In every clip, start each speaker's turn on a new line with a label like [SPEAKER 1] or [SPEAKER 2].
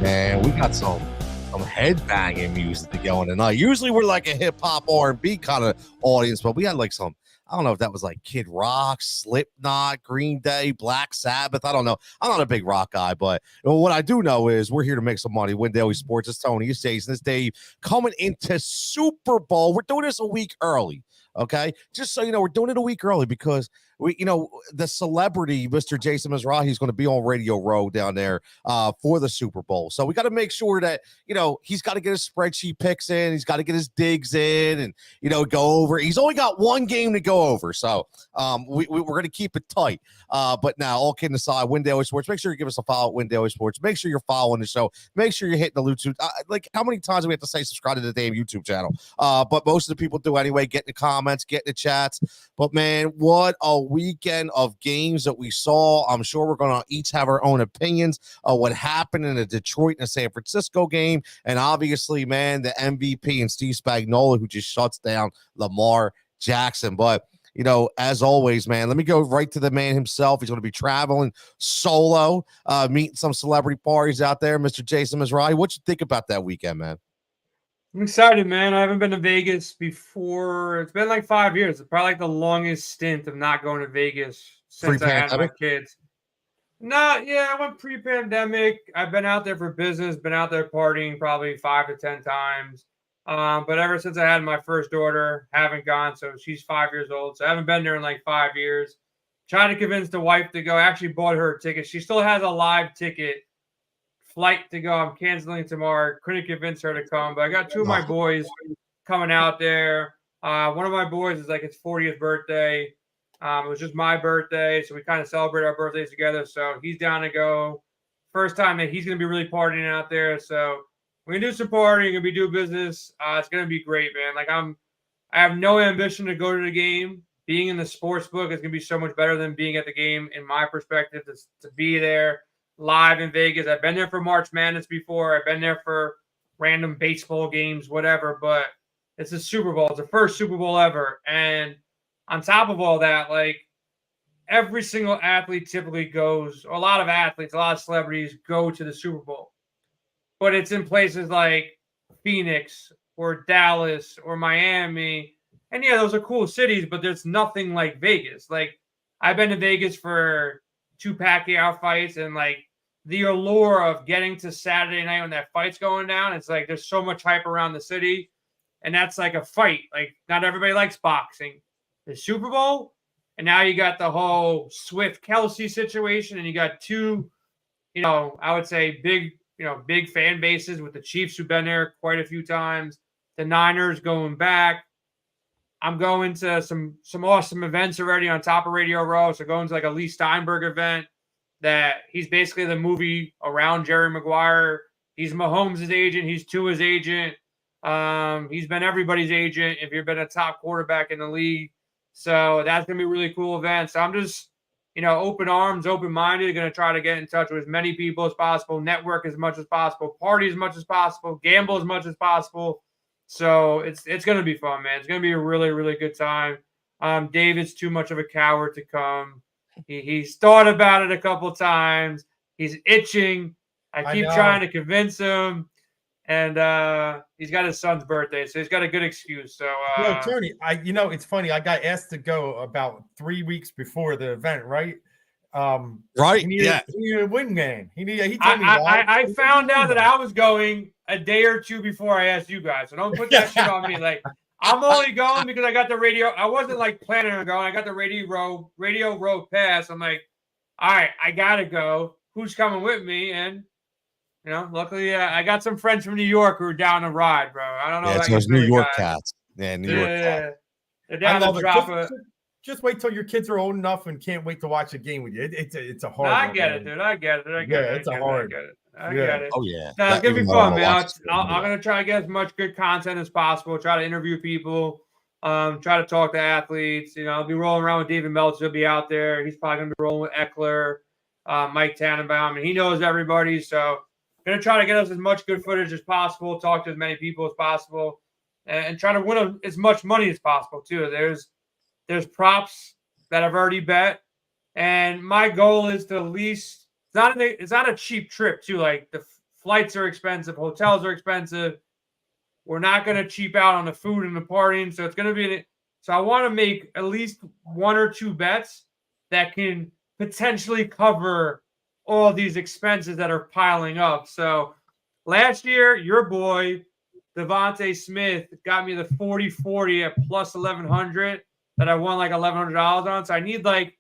[SPEAKER 1] Man, we got some headbanging music to go on tonight. Usually we're like a hip hop R&B kind of audience, but we had like some, I don't know if that was like Kid Rock, Slipknot, Green Day, Black Sabbath. I don't know. I'm not a big rock guy, but what I do know is we're here to make some money. Win Daily Sports. It's Tony, it's Jason, it's Dave coming into Super Bowl. We're doing this a week early. Okay, just so you know, we're doing it a week early because the celebrity, Mr. Jason Mizrahi, is going to be on Radio Row down there for the Super Bowl. So we got to make sure that he's got to get his spreadsheet picks in, he's got to get his digs in, and go over. He's only got one game to go over, so we're going to keep it tight. But now, all kidding aside, Win Daily Sports. Make sure you give us a follow at Win Daily Sports. Make sure you're following the show. Make sure you're hitting the YouTube. Like, how many times do we have to say subscribe to the damn YouTube channel? But most of the people do anyway. Get in the comments, get in the chats. But man, what a weekend of games that we saw. I'm sure we're going to each have our own opinions of what happened in the Detroit and the San Francisco game. And obviously, man, the MVP and Steve Spagnuolo, who just shuts down Lamar Jackson. But as always, man, let me go right to the man himself. He's going to be traveling solo, meeting some celebrity parties out there. Mr. Jason Mizrahi, what you think about that weekend, man?
[SPEAKER 2] I'm excited, man. I haven't been to Vegas before. It's been like 5 years. It's probably like the longest stint of not going to Vegas since I had my kids. I went pre-pandemic. I've been out there for business, been out there partying probably 5 to 10 times. But ever since I had my first daughter, haven't gone. So she's 5 years old. So I haven't been there in like 5 years. Trying to convince the wife to go. I actually bought her a ticket. She still has a live ticket flight to go. I'm canceling tomorrow. Couldn't convince her to come, but I got two of my boys coming out there. One of my boys is like his 40th birthday. It was just my birthday, so we kind of celebrate our birthdays together. So he's down to go. First time that he's going to be really partying out there. So we're going to do some partying and we do business. It's going to be great, man. Like I have no ambition to go to the game. Being in the sports book is going to be so much better than being at the game, in my perspective, to be there live in Vegas. I've been there for March Madness before. I've been there for random baseball games, whatever, but it's a Super Bowl. It's the first Super Bowl ever. And on top of all that, like every single athlete typically goes, or a lot of athletes, a lot of celebrities go to the Super Bowl, but it's in places like Phoenix or Dallas or Miami. And yeah, those are cool cities, but there's nothing like Vegas. Like I've been to Vegas for 2 Pacquiao fights, and like the allure of getting to Saturday night when that fight's going down, it's like there's so much hype around the city, and that's like a fight. Like not everybody likes boxing. The Super Bowl, and now you got the whole Swift Kelsey situation, and you got two, I would say big fan bases with the Chiefs who've been there quite a few times, the Niners going back. I'm going to some awesome events already on top of Radio Row. So going to like a Lee Steinberg event that he's basically the movie around Jerry Maguire. He's Mahomes' agent. He's Tua's agent. He's been everybody's agent if you've been a top quarterback in the league. So that's going to be a really cool event. So I'm just, open arms, open-minded, going to try to get in touch with as many people as possible, network as much as possible, party as much as possible, gamble as much as possible. So it's going to be fun, man. It's going to be a really, really good time. David's too much of a coward to come. He's thought about it a couple times. He's itching. I keep trying to convince him. And he's got his son's birthday, so he's got a good excuse. So
[SPEAKER 3] Tony, it's funny. I got asked to go about 3 weeks before the event, right?
[SPEAKER 1] Right.
[SPEAKER 3] He needed a wingman. He told me
[SPEAKER 2] I found out that I was going a day or two before I asked you guys. So don't put that shit on me. Like I'm only going because I got the radio. I wasn't like planning on going. I got the Radio Row pass. I'm like, all right, I gotta go. Who's coming with me? And luckily I got some friends from New York who are down to ride, bro. I don't know.
[SPEAKER 1] Yeah, it's those New York cats. Yeah, New York cats.
[SPEAKER 2] They're down to drop
[SPEAKER 3] Just wait till your kids are old enough and can't wait to watch a game with you. It's a hard.
[SPEAKER 2] No, I get it, dude. I get it. I get it. I get it.
[SPEAKER 1] Oh yeah.
[SPEAKER 2] No, it's gonna be fun, man. I'm gonna try to get as much good content as possible. Try to interview people. Try to talk to athletes. I'll be rolling around with David Meltzer. He'll be out there. He's probably gonna be rolling with Eckler, Mike Tannenbaum, and he knows everybody. So gonna try to get us as much good footage as possible. Talk to as many people as possible, and try to win as much money as possible too. There's props that I've already bet, and my goal is to at least it's not a cheap trip too. Like the flights are expensive, hotels are expensive. We're not going to cheap out on the food and the partying, so it's going to be. So I want to make at least 1 or 2 bets that can potentially cover all these expenses that are piling up. So last year, your boy Devontae Smith got me the 40-40 at plus 1,100 that I won like $1,100 on. So I need like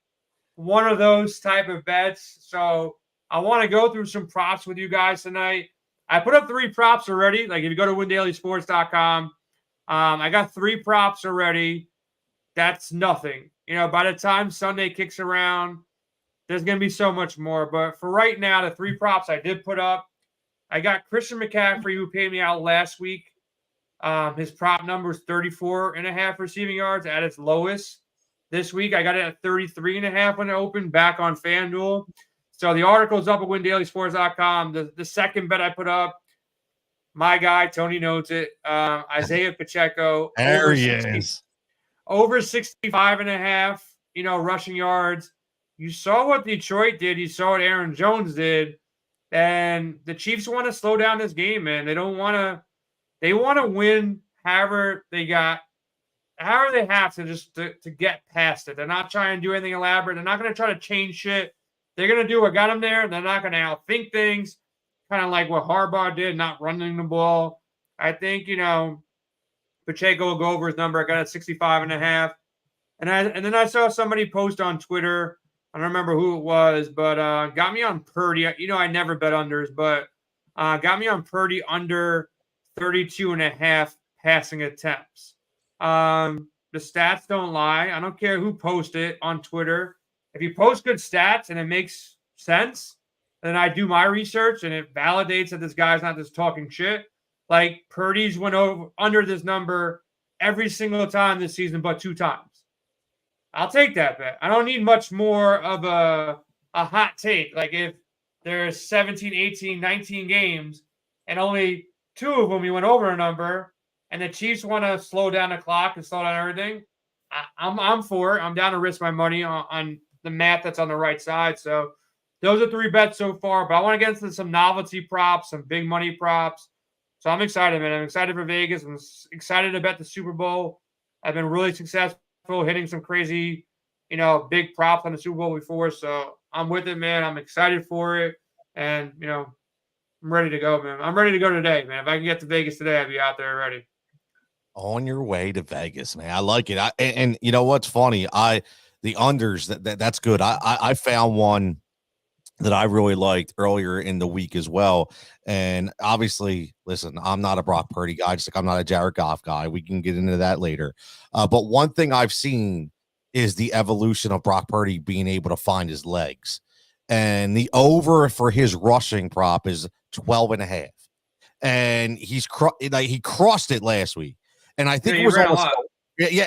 [SPEAKER 2] one of those type of bets. So I want to go through some props with you guys tonight. I put up 3 props already. Like if you go to windailysports.com, I got 3 props already. That's nothing. By the time Sunday kicks around, there's going to be so much more. But for right now, the 3 props I did put up, I got Christian McCaffrey, who paid me out last week. His prop number is 34.5 receiving yards at its lowest. This week, I got it at 33.5 when it opened back on FanDuel. So the article's up at windailysports.com. The second bet I put up, my guy, Tony knows it, Isaiah Pacheco.
[SPEAKER 1] There he is.
[SPEAKER 2] Over 65.5, rushing yards. You saw what Detroit did. You saw what Aaron Jones did. And the Chiefs want to slow down this game, man. They want to win however they have to just to get past it. They're not trying to do anything elaborate. They're not going to try to change shit. They're going to do what got them there. They're not going to outthink things, kind of like what Harbaugh did, not running the ball. I think, Pacheco will go over his number. I got it 65.5. And then I saw somebody post on Twitter. I don't remember who it was, but got me on Purdy. I never bet unders, but got me on Purdy under 32.5 passing attempts. The stats don't lie. I don't care who posts it on Twitter. If you post good stats and it makes sense, then I do my research and it validates that this guy's not just talking shit. Like Purdy's went over under this number every single time this season, but 2 times. I'll take that bet. I don't need much more of a hot take. Like if there's 17, 18, 19 games and only 2 of them you went over a number and the Chiefs want to slow down the clock and slow down everything, I'm for it. I'm down to risk my money on the math that's on the right side. So those are 3 bets so far, but I want to get into some novelty props, some big money props. So I'm excited, man. I'm excited for Vegas. I'm excited to bet the Super Bowl. I've been really successful hitting some crazy, big props on the Super Bowl before. So I'm with it, man. I'm excited for it. And, I'm ready to go, man. I'm ready to go today, man. If I can get to Vegas today, I'll be out there already.
[SPEAKER 1] On your way to Vegas, man. I like it. And you know what's funny? The unders, that's good. I found one that I really liked earlier in the week as well. And obviously, listen, I'm not a Brock Purdy guy, just like I'm not a Jared Goff guy. We can get into that later. But one thing I've seen is the evolution of Brock Purdy being able to find his legs. And the over for his rushing prop is 12.5. And he crossed it last week. And I think it was almost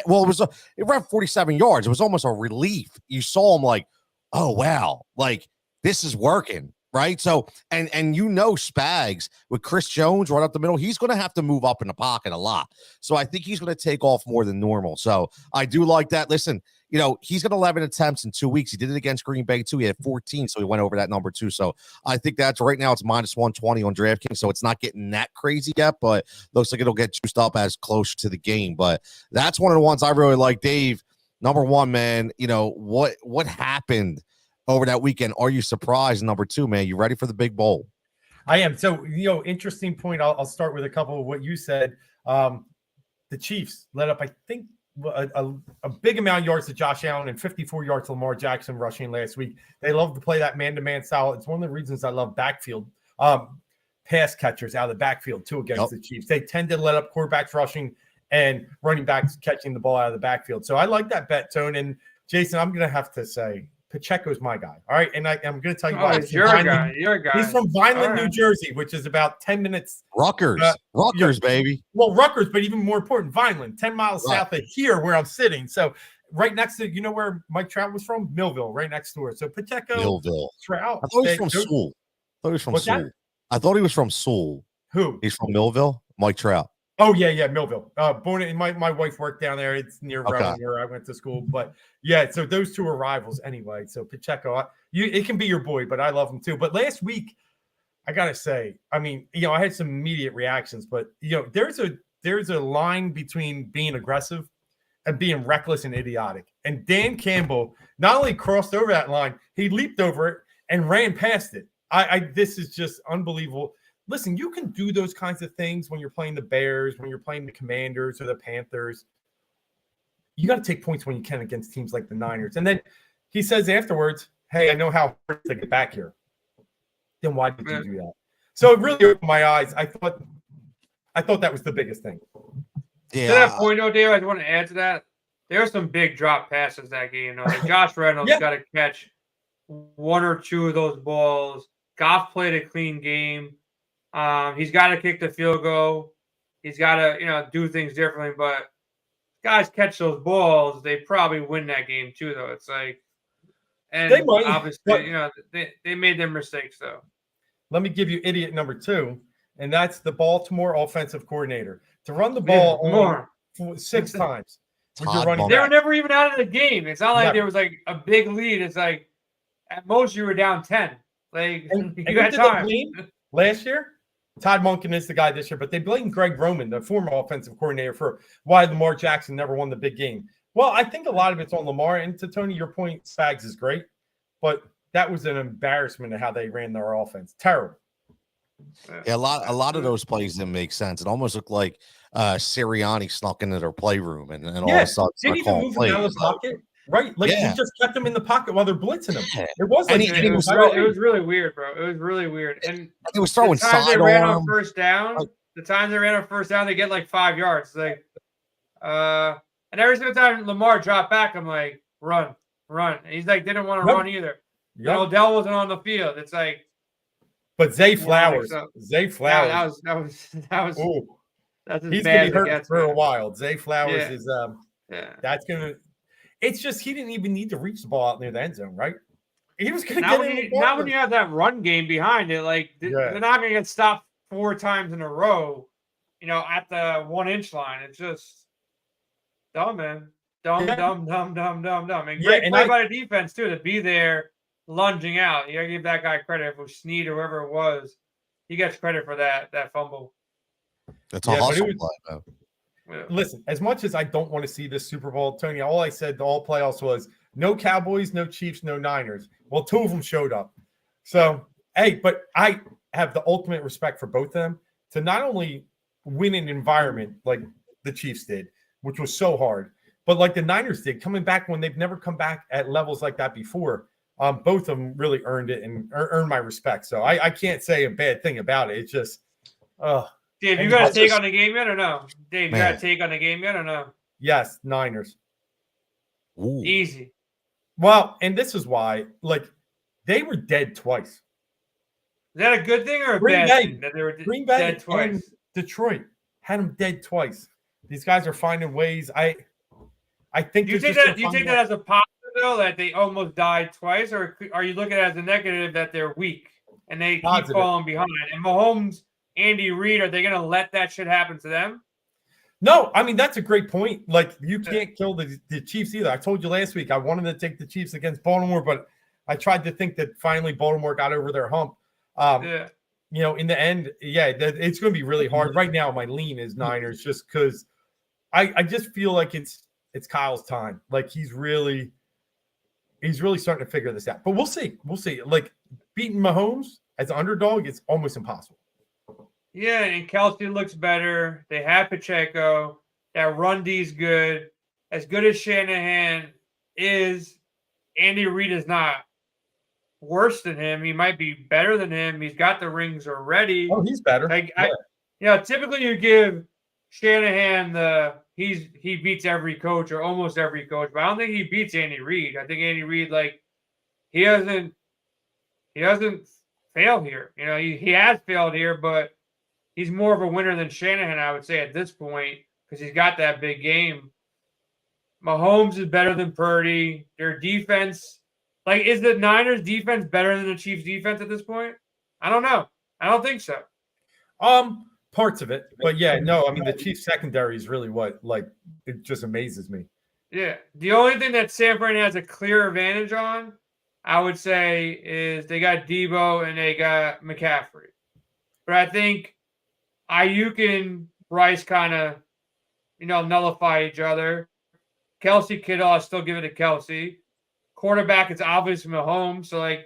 [SPEAKER 1] well, it ran 47 yards. It was almost a relief. You saw him like, oh wow, like this is working, right? So and Spags with Chris Jones right up the middle, he's going to have to move up in the pocket a lot. So I think he's going to take off more than normal. So I do like that. Listen, he's got 11 attempts in 2 weeks. He did it against Green Bay too. He had 14, so he went over that number too. So I think that's right now it's minus 120 on DraftKings. So it's not getting that crazy yet, but looks like it'll get juiced up as close to the game. But that's one of the ones I really like. Dave, number one, man, what happened over that weekend? Are you surprised? Number 2, man, you ready for the big bowl?
[SPEAKER 3] I am. So, interesting point. I'll start with a couple of what you said. The Chiefs led up, I think, a big amount of yards to Josh Allen and 54 yards to Lamar Jackson rushing last week. They love to play that man-to-man style. It's one of the reasons I love backfield pass catchers out of the backfield too against the Chiefs. They tend to let up quarterbacks rushing and running backs catching the ball out of the backfield. So I like that bet, Tone. And Jason, I'm going to have to say Pacheco's my guy. All right. And I'm going to tell you why.
[SPEAKER 2] He's your guy.
[SPEAKER 3] He's from Vineland, New Jersey, which is about 10 minutes.
[SPEAKER 1] Rutgers, baby.
[SPEAKER 3] Well, Rutgers, but even more important, Vineland, 10 miles south of here where I'm sitting. So right next to, where Mike Trout was from? Millville, right next door. So Pacheco.
[SPEAKER 1] Millville.
[SPEAKER 3] Trout.
[SPEAKER 1] I thought he was from Sewell. I thought he was from Sewell.
[SPEAKER 3] Who?
[SPEAKER 1] He's from Millville? Mike Trout.
[SPEAKER 3] Oh, yeah, Millville. Born in my wife worked down there. It's near where I went to school. But yeah, so those two are rivals anyway. So Pacheco, it can be your boy, but I love him too. But last week, I gotta say, I mean, I had some immediate reactions, but there's a line between being aggressive and being reckless and idiotic. And Dan Campbell not only crossed over that line, he leaped over it and ran past it. This is just unbelievable. Listen, you can do those kinds of things when you're playing the Bears, when you're playing the Commanders or the Panthers. You got to take points when you can against teams like the Niners. And then he says afterwards, hey, I know how hard to get back here. Then why did you do that? So it really opened my eyes. I thought that was the biggest thing.
[SPEAKER 2] Yeah. To that point, though, Dave, I just want to add to that. There were some big drop passes that game. Like Josh Reynolds got to catch one or two of those balls. Goff played a clean game. He's got to kick the field goal. He's got to, do things differently. But guys catch those balls, they probably win that game too, though. It's like, and
[SPEAKER 3] they might,
[SPEAKER 2] obviously, they made their mistakes, though.
[SPEAKER 3] Let me give you idiot number 2, and that's the Baltimore offensive coordinator. To run the ball more 6 times.
[SPEAKER 2] They were never even out of the game. It's not like there was like a big lead. It's like at most you were down 10. Like you got time.
[SPEAKER 3] Last year, Todd Monken is the guy this year, but they blamed Greg Roman, the former offensive coordinator, for why Lamar Jackson never won the big game. Well, I think a lot of it's on Lamar. And to Tony, your point, Spags is great, but that was an embarrassment of how they ran their offense. Terrible.
[SPEAKER 1] Yeah, a lot of those plays didn't make sense. It almost looked like Sirianni snuck into their playroom and all of a sudden
[SPEAKER 3] didn't even move him out of the pocket. Right, like he just kept them in the pocket while they're blitzing them. It was like
[SPEAKER 2] it was really weird, bro. It was really weird, and
[SPEAKER 1] it was throwing sidearm.
[SPEAKER 2] They ran on first down. The times they ran on first down, they get like 5 yards. Like, and every single time Lamar dropped back, I'm like, run. And he's like, didn't want to run either. Yep. Odell wasn't on the field. It's like,
[SPEAKER 3] but Zay Flowers, that
[SPEAKER 2] was.
[SPEAKER 3] Ooh,
[SPEAKER 2] that's
[SPEAKER 3] he's gonna be hurt for a while. Zay Flowers is that's gonna. It's just he didn't even need to reach the ball out near the end zone, right? He was going to get it.
[SPEAKER 2] Now when you have that run game behind it, like they're not going to get stopped 4 times in a row, at the 1-inch line. It's just dumb, man. Dumb. And great play by the defense too to be there, lunging out. You got to give that guy credit. If it was Snead or whoever it was, he gets credit for that fumble.
[SPEAKER 1] That's a hustle play, man.
[SPEAKER 3] Yeah. Listen, as much as I don't want to see this Super Bowl, Tony, all I said to all playoffs was no Cowboys, no Chiefs, no Niners. Well, 2 of them showed up. So, hey, but I have the ultimate respect for both of them to not only win an environment like the Chiefs did, which was so hard, but like the Niners did, coming back when they've never come back at levels like that before. Both of them really earned it and earned my respect. So I can't say a bad thing about it. It's just,
[SPEAKER 2] Dave, you got a take on the game yet or no? Dave, you got a take on the game yet or no?
[SPEAKER 3] Yes, Niners.
[SPEAKER 1] Ooh.
[SPEAKER 2] Easy.
[SPEAKER 3] Well, and this is why, like, they were dead twice.
[SPEAKER 2] Is that a good thing or a bad thing that they were dead twice?
[SPEAKER 3] And Detroit had them dead twice. These guys are finding ways. I think
[SPEAKER 2] do you take that as a positive though, that they almost died twice, or are you looking at it as a negative that they're weak and they keep falling behind? And Mahomes, Andy Reid, are they going to let that shit happen to them?
[SPEAKER 3] No, I mean, that's a great point. Like, you can't kill the Chiefs either. I told you last week I wanted to take the Chiefs against Baltimore, but I tried to think that finally Baltimore got over their hump. In the end, it's going to be really hard. Right now, my lean is Niners just because I just feel like it's Kyle's time. Like, he's really starting to figure this out. But we'll see. Like, beating Mahomes as an underdog is almost impossible.
[SPEAKER 2] Yeah, and Kelsey looks better. They have Pacheco. That run D's good. As good as Shanahan is, Andy Reid is not worse than him. He might be better than him. He's got the rings already.
[SPEAKER 3] Oh, he's better.
[SPEAKER 2] Typically you give Shanahan he beats every coach or almost every coach, but I don't think he beats Andy Reid. I think Andy Reid, he doesn't fail here. He has failed here, but he's more of a winner than Shanahan, I would say, at this point, because he's got that big game. Mahomes is better than Purdy. Their defense, is the Niners defense better than the Chiefs defense at this point? I don't know. I don't think so.
[SPEAKER 3] Parts of it, but the Chiefs secondary is really it just amazes me.
[SPEAKER 2] Yeah. The only thing that San Fran has a clear advantage on I would say, is they got Debo and they got McCaffrey. But I think Ayuk and Bryce kind of, nullify each other. Kelsey, Kittle, I still give it to Kelsey. Quarterback, it's obviously Mahomes. So,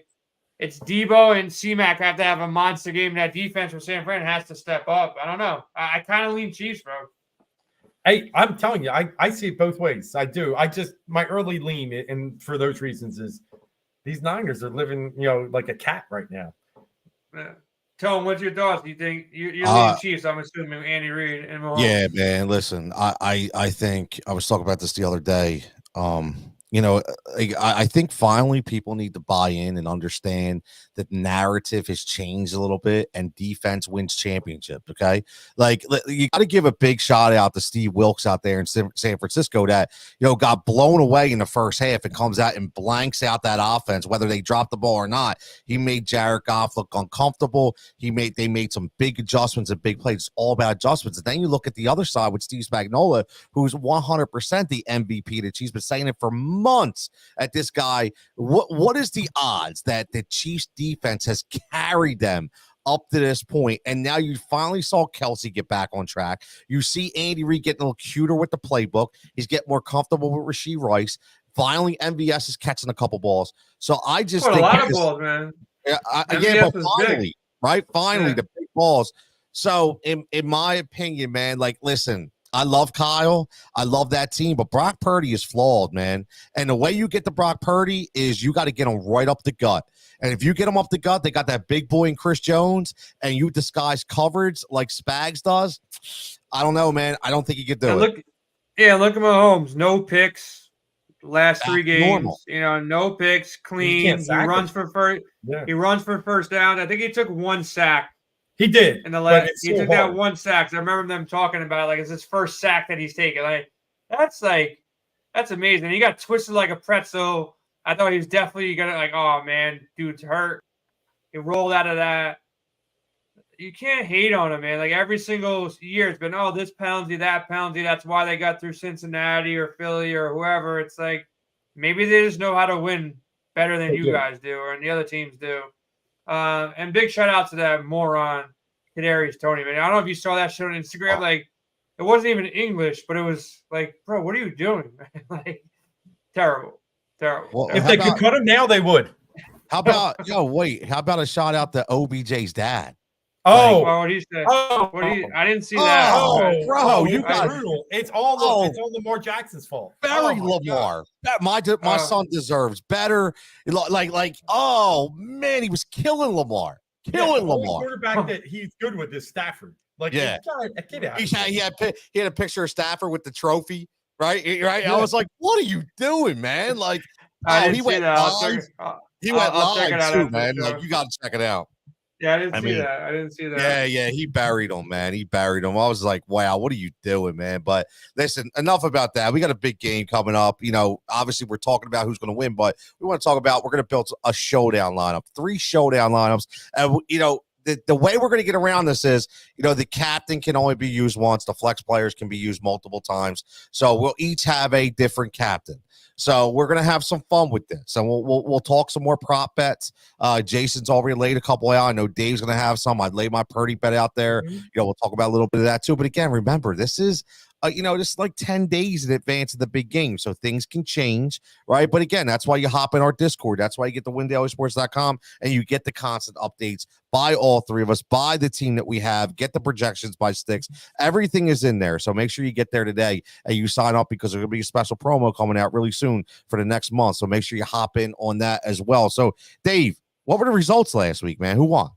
[SPEAKER 2] it's Debo and C-Mac have to have a monster game. That defense for San Fran has to step up. I don't know. I kind of lean Chiefs, bro.
[SPEAKER 3] Hey, I'm telling you, I see it both ways. I do. My early lean, and for those reasons, is these Niners are living, like a cat right now.
[SPEAKER 2] Tone, what's your thoughts? Do you think you're leaning Chiefs? I'm assuming Andy Reid and Mahomes.
[SPEAKER 1] Yeah, man. Listen, I think I was talking about this the other day. I think finally people need to buy in and understand that narrative has changed a little bit and defense wins championship. Okay. You got to give a big shout out to Steve Wilkes out there in San Francisco that, got blown away in the first half and comes out and blanks out that offense, whether they drop the ball or not. He made Jared Goff look uncomfortable. They made some big adjustments and big plays. It's all about adjustments. And then you look at the other side with Steve Spagnuolo, who's 100% the MVP that she's been saying it for months at this guy. What is the odds that the Chiefs defense has carried them up to this point? And now you finally saw Kelsey get back on track. You see Andy Reid getting a little cuter with the playbook. He's getting more comfortable with Rashee Rice. Finally, MVS is catching a couple balls. So I just think
[SPEAKER 2] a lot of balls, man.
[SPEAKER 1] Yeah, but finally, right? Finally, the big balls. So in my opinion, man, listen, I love Kyle. I love that team, but Brock Purdy is flawed, man. And the way you get to Brock Purdy is you got to get him right up the gut. And if you get him up the gut, they got that big boy in Chris Jones, and you disguise coverage like Spags does. I don't know, man. I don't think he could do it.
[SPEAKER 2] Look at Mahomes. No picks last 3 games. Normal. No picks, clean. He runs for first. Yeah. He runs for first down. I think he took 1 sack.
[SPEAKER 3] He did.
[SPEAKER 2] In the last, he took that 1 sack. I remember them talking about it's his first sack that he's taken. That's amazing. He got twisted like a pretzel. I thought he was definitely gonna oh man, dude's hurt. He rolled out of that. You can't hate on him, man. Every single year it's been this penalty, that penalty. That's why they got through Cincinnati or Philly or whoever. It's maybe they just know how to win better than you guys do or the other teams do. And big shout out to that moron, Kadarius Toney, man. I don't know if you saw that shit on Instagram. It wasn't even English, but it was bro, what are you doing, man? Terrible.
[SPEAKER 3] Well, if they could cut him now, they would.
[SPEAKER 1] How about how about a shout out to OBJ's dad?
[SPEAKER 2] What did he say? I didn't see that.
[SPEAKER 1] Bro, you got
[SPEAKER 3] brutal. It's all Lamar Jackson's fault.
[SPEAKER 1] Very Lamar. My son deserves better. Oh man, he was killing Lamar. Lamar.
[SPEAKER 3] Quarterback that he's good with is Stafford. Get out.
[SPEAKER 1] He had a picture of Stafford with the trophy. Right. Yeah. I was like, "What are you doing, man?"
[SPEAKER 2] He went live.
[SPEAKER 1] He went live too, man. You got to check it out.
[SPEAKER 2] Yeah, I didn't see that.
[SPEAKER 1] Yeah. He buried him, man. I was like, "Wow, what are you doing, man?" But listen, enough about that. We got a big game coming up. Obviously, we're talking about who's going to win, but we want to talk about we're going to build a showdown lineup, 3 showdown lineups, and the way we're going to get around this is, the captain can only be used once. The flex players can be used multiple times. So we'll each have a different captain. So we're going to have some fun with this. And we'll talk some more prop bets. Jason's already laid a couple out. I know Dave's going to have some. I'd lay my Purdy bet out there. Mm-hmm. We'll talk about a little bit of that too. But again, remember, this is just 10 days in advance of the big game. So things can change, right? But again, that's why you hop in our Discord. That's why you get the WinDailySports.com and you get the constant updates by all 3 of us, by the team that we have, get the projections by Sticks. Everything is in there. So make sure you get there today and you sign up because there's going to be a special promo coming out really soon for the next month. So make sure you hop in on that as well. So Dave, what were the results last week, man? Who won?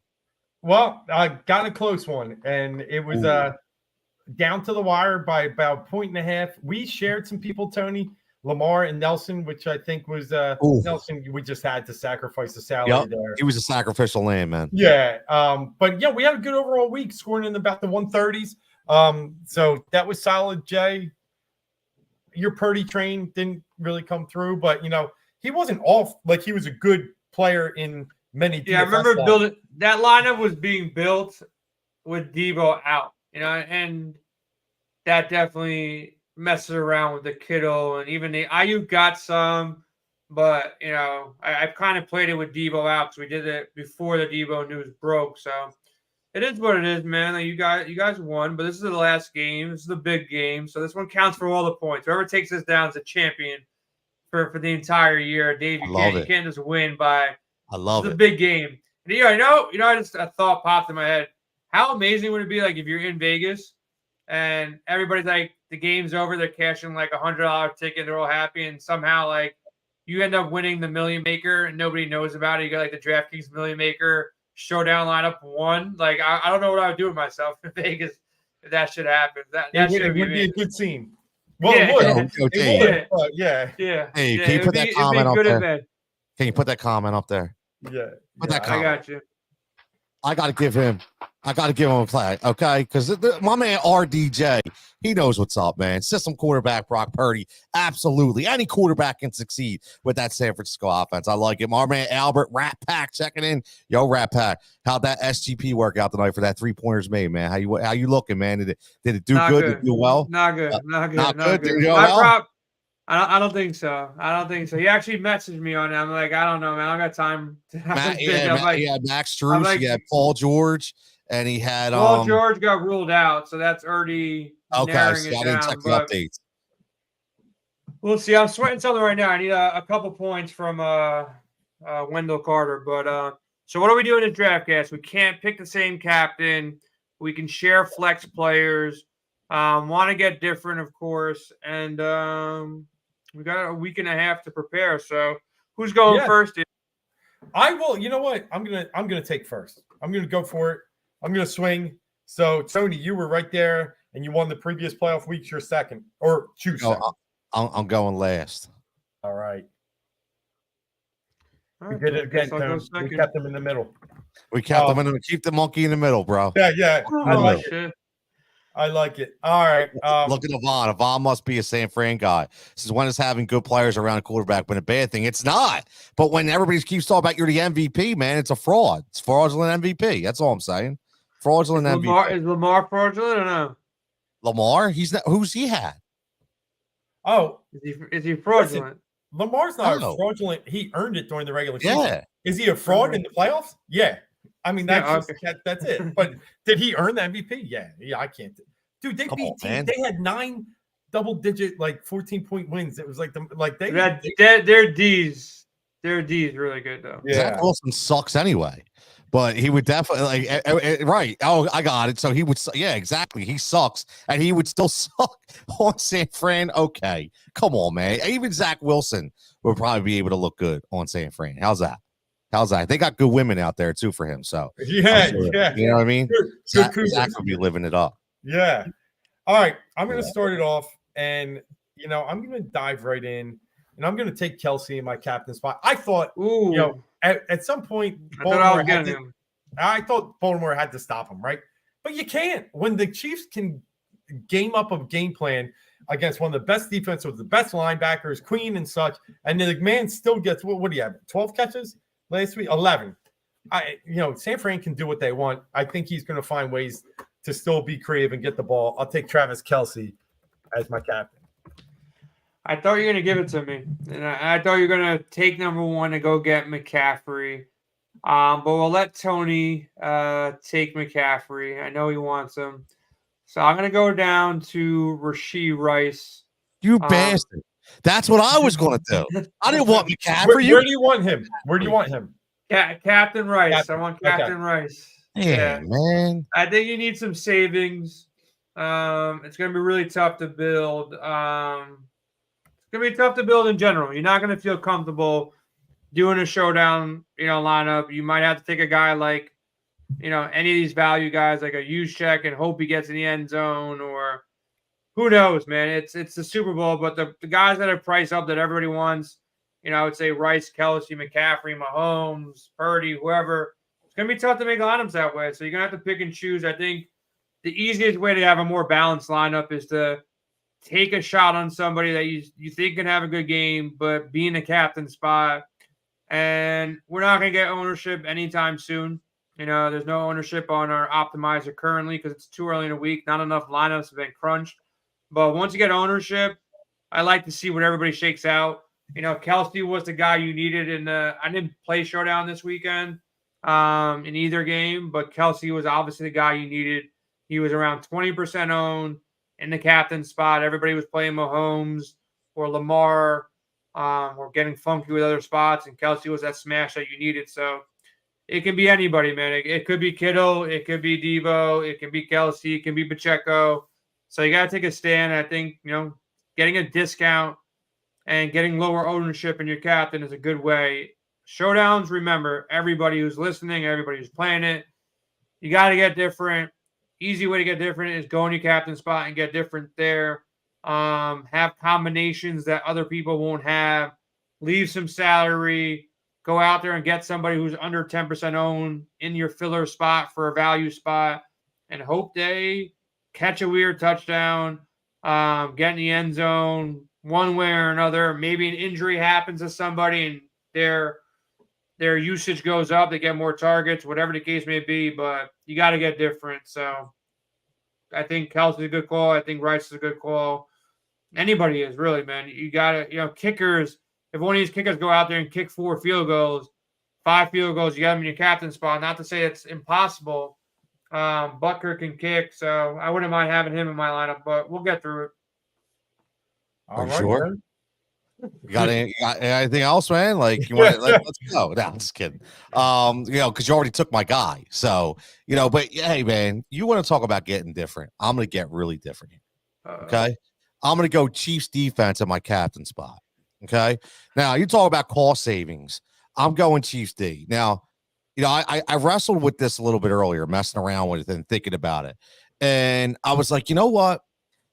[SPEAKER 3] Well, I got a close one, and it was down to the wire by about 1.5. We shared some people, Tony, Lamar and Nelson, which I think was Nelson. We just had to sacrifice the salary there.
[SPEAKER 1] He was a sacrificial lamb, man.
[SPEAKER 3] Yeah. But we had a good overall week, scoring in about the 130s. So that was solid, Jay. Your Purdy train didn't really come through, but he wasn't off. He was a good player in many.
[SPEAKER 2] Yeah, DFS I remember building that lineup was being built with Debo out. And that definitely messes around with the Kittle, and even the Ayuk got some. But, I've kind of played it with Debo out because we did it before the Debo news broke. So it is what it is, man. Like, you guys won, but this is the last game. This is the big game. So this one counts for all the points. Whoever takes this down is a champion for the entire year. Dave, you can't just win by
[SPEAKER 1] – I love it.
[SPEAKER 2] It's a big game. And, I just a thought popped in my head. How amazing would it be, like, if you're in Vegas and everybody's like, the game's over, they're cashing like $100 ticket, they're all happy, and somehow like you end up winning the Million Maker and nobody knows about it. You got like the DraftKings Million Maker showdown lineup one. Like I don't know what I would do with myself in Vegas if that should happen. That
[SPEAKER 3] would be a good scene.
[SPEAKER 2] Well, it would.
[SPEAKER 3] Yeah.
[SPEAKER 1] Hey, can you put that comment up there? Can you put that comment up there?
[SPEAKER 3] Yeah.
[SPEAKER 1] Put that comment.
[SPEAKER 2] I got you.
[SPEAKER 1] I got to give him a play, okay? Because my man RDJ, he knows what's up, man. System quarterback Brock Purdy, absolutely. Any quarterback can succeed with that San Francisco offense. I like it. My man Albert Rat Pack checking in. Yo, Rat Pack, how'd that SGP work out tonight for that 3-pointers made, man? How you looking, man? Did it do good? Did it do well?
[SPEAKER 2] Not good. Not good.
[SPEAKER 1] Did it go well?
[SPEAKER 2] I don't think so. He actually messaged me on it. I'm like, I don't know, man. I don't got time.
[SPEAKER 1] He had Max Strus, he had Paul George, and he had
[SPEAKER 2] Paul George got ruled out, so that's already
[SPEAKER 1] okay. So I didn't check the updates.
[SPEAKER 2] We'll see. I'm sweating something right now. I need a couple points from Wendell Carter. But so what are we doing in DraftCast? We can't pick the same captain. We can share flex players. Want to get different, of course, and we got a week and a half to prepare. So who's going first?
[SPEAKER 3] I will. You know what? I'm gonna take first. I'm gonna go for it. I'm gonna swing. So Tony, you were right there, and you won the previous playoff weeks. You're second, or choose.
[SPEAKER 1] I'm going last.
[SPEAKER 3] All right. We did it again, Tony. We kept them in the middle.
[SPEAKER 1] We kept them in the keep the monkey in the middle, bro.
[SPEAKER 3] Yeah. I like it. I like it. All right.
[SPEAKER 1] Look at Avon. Avon must be a San Fran guy. This is when it's having good players around a quarterback been a bad thing. It's not. But when everybody keeps talking about you're the MVP, man, it's a fraud. It's fraudulent MVP. That's all I'm saying. Fraudulent MVP.
[SPEAKER 2] Is Lamar fraudulent or no?
[SPEAKER 1] Lamar? He's not. Who's he had?
[SPEAKER 3] Oh.
[SPEAKER 2] Is he fraudulent?
[SPEAKER 3] Listen, Lamar's not fraudulent. He earned it during the regular season.
[SPEAKER 1] Yeah.
[SPEAKER 3] Is he a fraud in the playoffs? Yeah. I mean, that's it. But did he earn the MVP? Yeah, I can't. Dude, they beat teams. They had 9 double-digit, 14-point wins. It was like
[SPEAKER 2] their D's. Their D's really good though.
[SPEAKER 1] Yeah, Zach Wilson sucks anyway, but he would definitely right. Oh, I got it. So he would. Yeah, exactly. He sucks, and he would still suck on San Fran. Okay, come on, man. Even Zach Wilson would probably be able to look good on San Fran. How's that? They got good women out there too for him. So
[SPEAKER 3] yeah.
[SPEAKER 1] You know what I mean? Zach would be living it up.
[SPEAKER 3] Yeah. All right. I'm going to start it off, and I'm going to dive right in, and I'm going to take Kelsey in my captain spot. I thought, at some point, I thought Baltimore had to stop him, right? But you can't. When the Chiefs can game up a game plan against one of the best defenses with the best linebackers, Queen and such, and the man still gets what do you have? 12 catches? Last week, 11. San Fran can do what they want. I think he's going to find ways to still be creative and get the ball. I'll take Travis Kelce as my captain.
[SPEAKER 2] I thought you were going to give it to me. And I thought you were going to take number 1 and go get McCaffrey. But we'll let Tony take McCaffrey. I know he wants him. So I'm going to go down to Rashee Rice.
[SPEAKER 1] You bastard. That's what I was going to do. I didn't want McCaffrey.
[SPEAKER 3] Where do you want him?
[SPEAKER 2] Captain Rice. I want Captain Rice.
[SPEAKER 1] Yeah, man.
[SPEAKER 2] I think you need some savings. It's going to be really tough to build. It's going to be tough to build in general. You're not going to feel comfortable doing a showdown, lineup. You might have to take a guy like, any of these value guys like a Juszczyk and hope he gets in the end zone, or who knows, man? It's the Super Bowl, but the guys that are priced up that everybody wants, I would say Rice, Kelce, McCaffrey, Mahomes, Purdy, whoever. It's going to be tough to make lineups that way. So you're going to have to pick and choose. I think the easiest way to have a more balanced lineup is to take a shot on somebody that you think can have a good game, but be in the captain spot. And we're not going to get ownership anytime soon. There's no ownership on our optimizer currently because it's too early in the week. Not enough lineups have been crunched. But once you get ownership, I like to see what everybody shakes out. Kelsey was the guy you needed I didn't play Showdown this weekend in either game, but Kelsey was obviously the guy you needed. He was around 20% owned in the captain spot. Everybody was playing Mahomes or Lamar or getting funky with other spots, and Kelsey was that smash that you needed. So it can be anybody, man. It could be Kittle. It could be Devo. It can be Kelsey. It can be Pacheco. So you got to take a stand. I think, getting a discount and getting lower ownership in your captain is a good way. Showdowns, remember, everybody who's listening, everybody who's playing it, you got to get different. Easy way to get different is go in your captain spot and get different there. Have combinations that other people won't have. Leave some salary. Go out there and get somebody who's under 10% owned in your filler spot for a value spot and hope they catch a weird touchdown, get in the end zone one way or another. Maybe an injury happens to somebody and their usage goes up. They get more targets, whatever the case may be, but you got to get different. So I think Kelsey's a good call. I think Rice is a good call. Anybody is really, man. You got to, kickers. If one of these kickers go out there and kick 4 field goals, 5 field goals, you got them in your captain spot. Not to say it's impossible. Butker can kick, so I wouldn't mind having him in my lineup, but we'll get through it.
[SPEAKER 3] All right,
[SPEAKER 1] sure.
[SPEAKER 3] man.
[SPEAKER 1] You got anything else, man? Like you want? Let's go. No, I'm just kidding. Because you already took my guy. So but hey, man, you want to talk about getting different? I'm gonna get really different here. Okay, I'm gonna go Chiefs defense at my captain spot. Okay, now you talk about cost savings. I'm going Chiefs D. Now, I wrestled with this a little bit earlier, messing around with it and thinking about it, and I was like, you know what?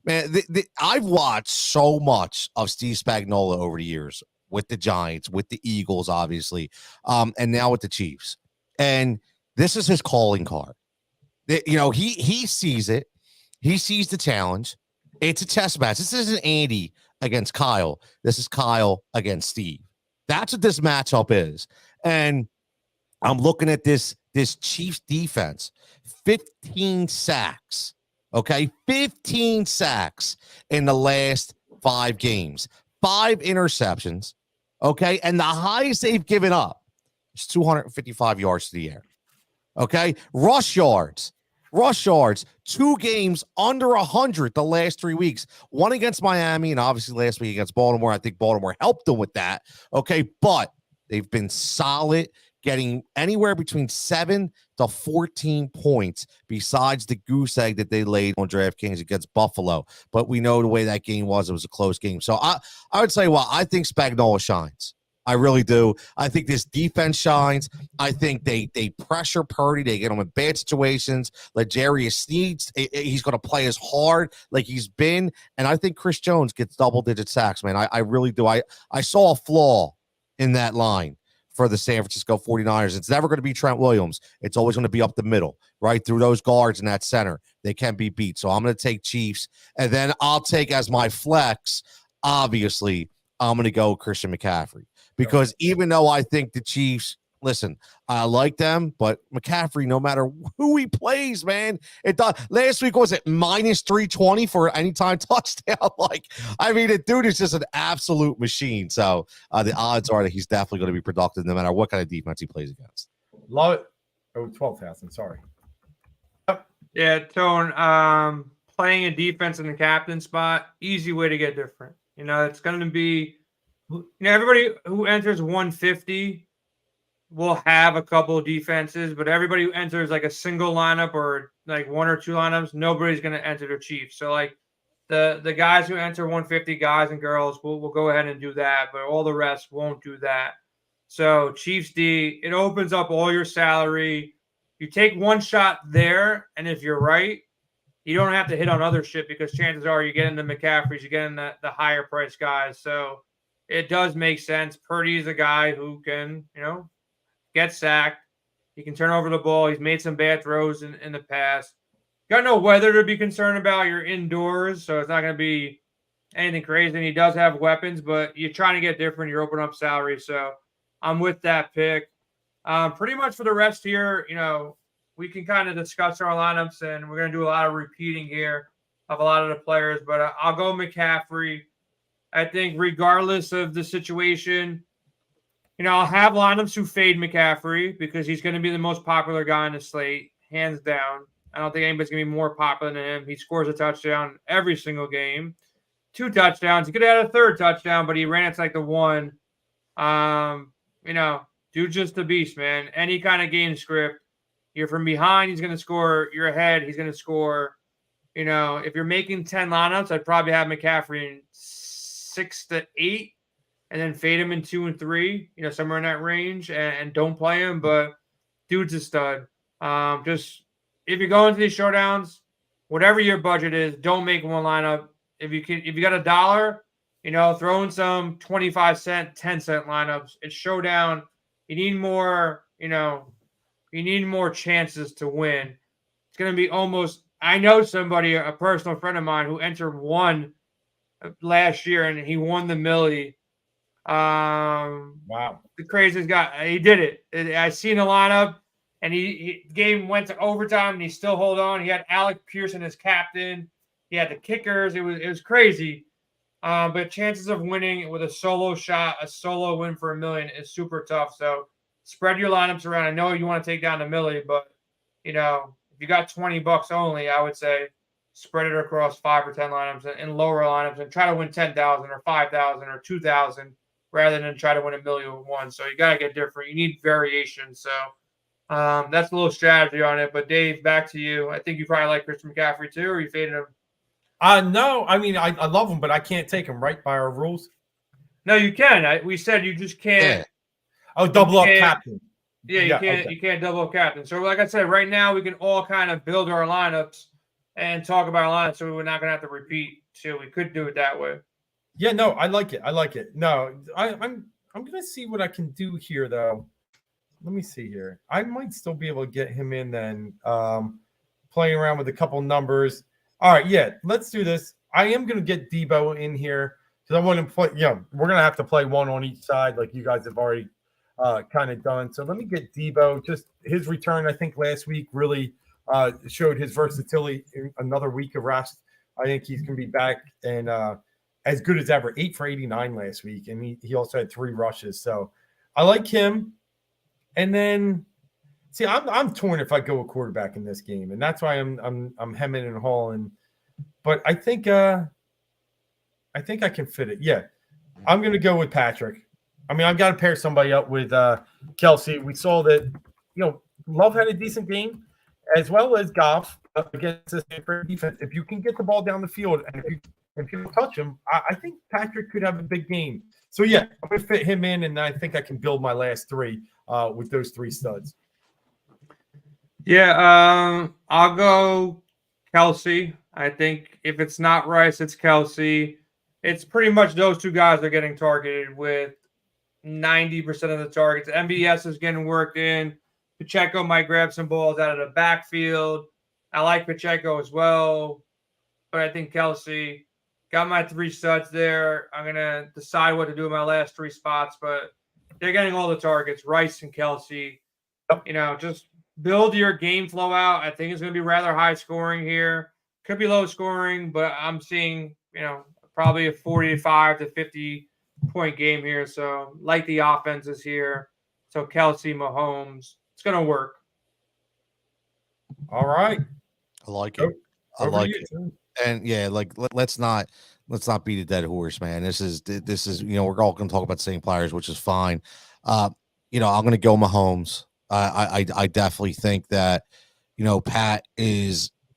[SPEAKER 1] Man, I've watched so much of Steve Spagnuolo over the years with the Giants, with the Eagles, obviously, and now with the Chiefs. And this is his calling card. He sees it. He sees the challenge. It's a test match. This isn't Andy against Kyle. This is Kyle against Steve. That's what this matchup is. And I'm looking at this Chiefs defense, 15 sacks. Okay, 15 sacks in the last 5 games, 5 interceptions. Okay, and the highest they've given up is 255 yards to the air. Okay, rush yards, 2 games under 100 the last 3 weeks. One against Miami, and obviously last week against Baltimore. I think Baltimore helped them with that. Okay, but they've been solid, getting anywhere between 7 to 14 points besides the goose egg that they laid on DraftKings against Buffalo. But we know the way that game was. It was a close game. So I would say, I think Spagnuolo shines. I really do. I think this defense shines. I think they pressure Purdy. They get him in bad situations. L'Jarius Sneed, he's going to play as hard like he's been. And I think Chris Jones gets double-digit sacks, man. I really do. I saw a flaw in that line for the San Francisco 49ers. It's never going to be Trent Williams. It's always going to be up the middle, right? Through those guards in that center. They can be beat. So I'm going to take Chiefs. And then I'll take as my flex, obviously, I'm going to go Christian McCaffrey. Because even though I think the Chiefs, listen, I like them, but McCaffrey, no matter who he plays, man, it does. Last week, was it minus 320 for anytime touchdown? The dude is just an absolute machine. So the odds are that he's definitely going to be productive no matter what kind of defense he plays against.
[SPEAKER 3] Love it. Oh, 12,000. Sorry.
[SPEAKER 2] Yeah, Tone, playing a defense in the captain spot, easy way to get different. It's going to be, everybody who enters 150 will have a couple of defenses, but everybody who enters like a single lineup or like 1 or 2 lineups, nobody's going to enter the Chiefs. So the guys who enter 150, guys and girls, will go ahead and do that, but all the rest won't do that. So Chiefs D, it opens up all your salary. You take one shot there, and if you're right, you don't have to hit on other shit because chances are you get into McCaffrey's, you get in the higher price guys. So it does make sense. Purdy's a guy who can, get sacked. He can turn over the ball. He's made some bad throws in the past. Got no weather to be concerned about. You're indoors, so it's not going to be anything crazy. And he does have weapons, but you're trying to get different. You're opening up salary. So I'm with that pick. Pretty much for the rest here, we can kind of discuss our lineups, and we're going to do a lot of repeating here of a lot of the players. But I'll go McCaffrey. I think regardless of the situation, I'll have lineups who fade McCaffrey because he's going to be the most popular guy on the slate, hands down. I don't think anybody's going to be more popular than him. He scores a touchdown every single game. 2 touchdowns. He could have had a 3rd touchdown, but he ran it to like the 1. Dude's just a beast, man. Any kind of game script. You're from behind, he's going to score. You're ahead, he's going to score. If you're making 10 lineups, I'd probably have McCaffrey in 6 to 8 and then fade him in 2 and 3, somewhere in that range and don't play him. But dude's a stud. Just if you go into these showdowns, whatever your budget is, don't make one lineup. If you got $1, throw in some 25-cent, 10-cent lineups. It's showdown. You need more, chances to win. It's going to be almost, I know somebody, a personal friend of mine who entered 1 last year and he won the Millie.
[SPEAKER 3] Wow.
[SPEAKER 2] The craziest guy. He did it. I seen the lineup and the game went to overtime and he still held on. He had Alec Pearson as captain. He had the kickers. It was crazy. But chances of winning with a solo shot, a solo win for $1 million is super tough. So spread your lineups around. I know you want to take down the Millie, but if you got $20 only, I would say spread it across 5 or 10 lineups and lower lineups and try to win 10,000 or 5,000 or 2,000 rather than try to win $1 million with 1. So you got to get different. You need variation. So that's a little strategy on it. But Dave, back to you. I think you probably like Christian McCaffrey too, or you faded him?
[SPEAKER 3] No, I mean I love him, but I can't take him right by our rules.
[SPEAKER 2] No, you can. We said you just can't.
[SPEAKER 3] Yeah. Oh, double up captain.
[SPEAKER 2] Yeah, you can't double up captain. So like I said, right now we can all kind of build our lineups and talk about our lineups, so we're not gonna have to repeat. So we could do it that way.
[SPEAKER 3] Yeah, no, I like it. No, I'm gonna see what I can do here though. Let me see here. I might still be able to get him in then. Playing around with a couple numbers. All right, yeah, let's do this. I am going to get Debo in here because I want to play. We're going to have to play one on each side like you guys have already kind of done. So let me get Debo. Just his return, I think, last week really showed his versatility in another week of rest. I think he's going to be back and as good as ever. 8 for 89 last week, and he also had 3 rushes. So I like him. And then see, I'm torn if I go a quarterback in this game, and that's why I'm hemming and hawing. But I think I can fit it. Yeah, I'm going to go with Patrick. I mean, I've got to pair somebody up with Kelsey. We saw that Love had a decent game, as well as Goff against the Stanford defense. If you can get the ball down the field and if you touch him, I think Patrick could have a big game. So yeah, I'm going to fit him in, and I think I can build my last 3 with those 3 studs.
[SPEAKER 2] Yeah, I'll go Kelsey. I think if it's not Rice, it's Kelsey. It's pretty much those 2 guys are getting targeted with 90% of the targets. MBS is getting worked in. Pacheco might grab some balls out of the backfield. I like Pacheco as well, but I think Kelsey got my 3 studs there. I'm going to decide what to do in my last 3 spots, but they're getting all the targets, Rice and Kelsey. Just build your game flow out. I think it's going to be rather high scoring here. Could be low scoring, but I'm seeing, probably a 45 to 50 point game here. So like the offenses here. So Kelsey, Mahomes, it's going to work.
[SPEAKER 3] All right.
[SPEAKER 1] I like it. I like it. And yeah, like let's not beat a dead horse, man. This is we're all going to talk about the same players, which is fine. I'm going to go Mahomes. I definitely think that Pat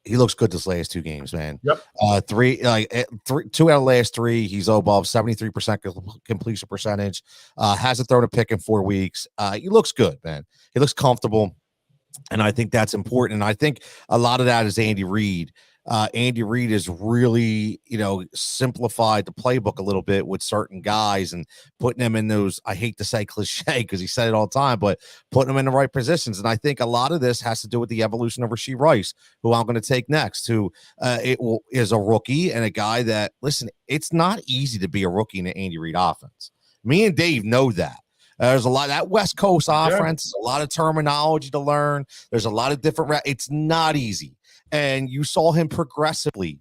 [SPEAKER 1] he looks good this last 2 games, man.
[SPEAKER 3] Yep.
[SPEAKER 1] 2 out of the last 3, he's above 73% completion percentage. Hasn't thrown a pick in 4 weeks. He looks good, man. He looks comfortable, and I think that's important. And I think a lot of that is Andy Reid. Andy Reid has really, simplified the playbook a little bit with certain guys and putting them in those, I hate to say cliche because he said it all the time, but putting them in the right positions. And I think a lot of this has to do with the evolution of Rashee Rice, who I'm going to take next, who is a rookie and a guy that, listen, it's not easy to be a rookie in an Andy Reid offense. Me and Dave know that. There's a lot of that West Coast offense, a lot of terminology to learn. There's a lot of different, it's not easy. And you saw him progressively,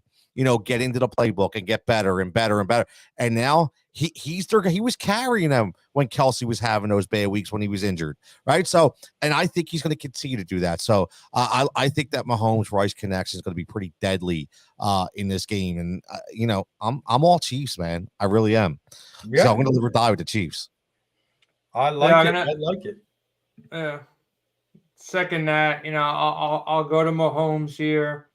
[SPEAKER 1] get into the playbook and get better and better and better. And now he was carrying them when Kelsey was having those bad weeks when he was injured, right? So, and I think he's going to continue to do that. So I think that Mahomes-Rice connection is going to be pretty deadly in this game. And I'm all Chiefs, man. I really am. Yeah. So I'm going to live or die with the Chiefs.
[SPEAKER 3] I like it. I like it.
[SPEAKER 2] Yeah. Second that, I'll go to Mahomes here.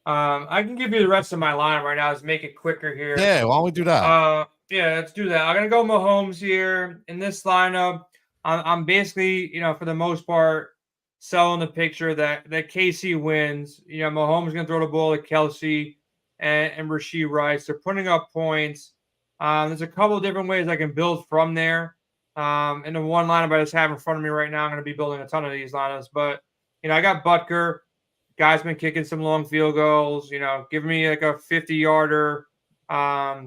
[SPEAKER 2] I can give you the rest of my line right now. Let's make it quicker here.
[SPEAKER 1] Yeah, why don't we do that?
[SPEAKER 2] Yeah, let's do that. I'm gonna go Mahomes here in this lineup. I'm basically, for the most part, selling the picture that KC wins. Mahomes gonna throw the ball to Kelsey and Rashee Rice. They're putting up points. There's a couple of different ways I can build from there. And the one lineup I just have in front of me right now, I'm going to be building a ton of these lineups. But, I got Butker. Guy's been kicking some long field goals. Give me like a 50-yarder.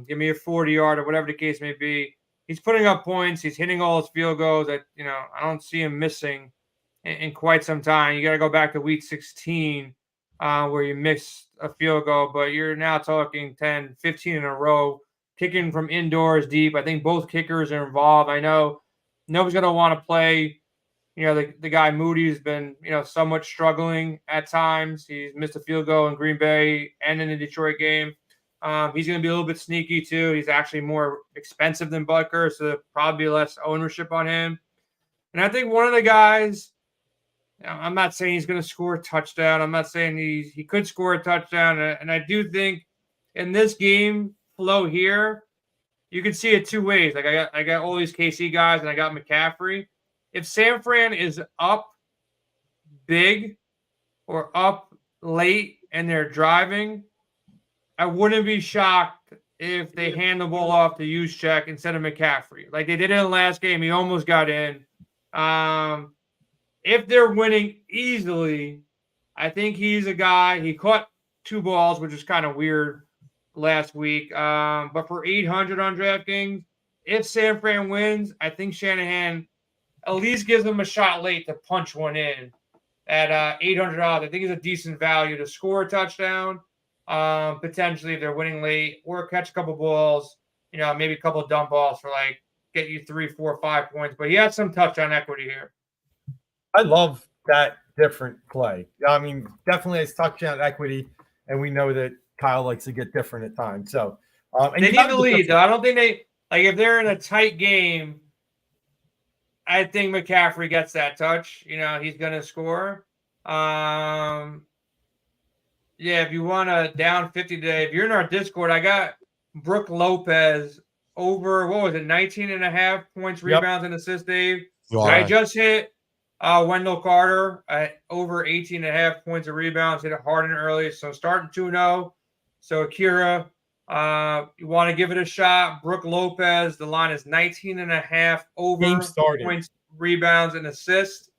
[SPEAKER 2] Give me a 40-yarder, whatever the case may be. He's putting up points. He's hitting all his field goals. I don't see him missing in quite some time. You got to go back to week 16 where you missed a field goal. But you're now talking 10, 15 in a row. Kicking from indoors deep. I think both kickers are involved. I know nobody's going to want to play, the guy Moody's been, somewhat struggling at times. He's missed a field goal in Green Bay and in the Detroit game. He's going to be a little bit sneaky too. He's actually more expensive than Butker, so there'll probably be less ownership on him. And I think one of the guys, I'm not saying he's going to score a touchdown. I'm not saying he could score a touchdown. And I do think in this game, flow here, you can see it two ways. Like I got all these KC guys and I got McCaffrey. If San Fran is up big or up late and they're driving, I wouldn't be shocked if they hand the ball off to Juszczyk instead of McCaffrey. Like they did in the last game. He almost got in. If they're winning easily, I think he's a guy. He caught 2 balls, which is kind of weird last week. But for 800 on DraftKings, if San Fran wins, I think Shanahan at least gives them a shot late to punch one in at $800. I think it's a decent value to score a touchdown, potentially if they're winning late, or catch a couple balls, maybe a couple of dump balls for like get you 3, 4, 5 points. But he has some touchdown equity here.
[SPEAKER 3] I love that different play. I mean, definitely has touchdown equity, and we know that Kyle likes to get different at times. So
[SPEAKER 2] they need the lead, though. I don't think they if they're in a tight game, I think McCaffrey gets that touch. He's gonna score. Yeah, if you want to down 50 today, if you're in our Discord, I got Brooke Lopez over 19.5 points, rebounds, and assists, Dave. I just hit Wendell Carter at over 18.5 points of rebounds, hit it hard and early. So starting 2-0. So Akira, you want to give it a shot. Brooke Lopez, the line is 19.5 over points, rebounds, and assists.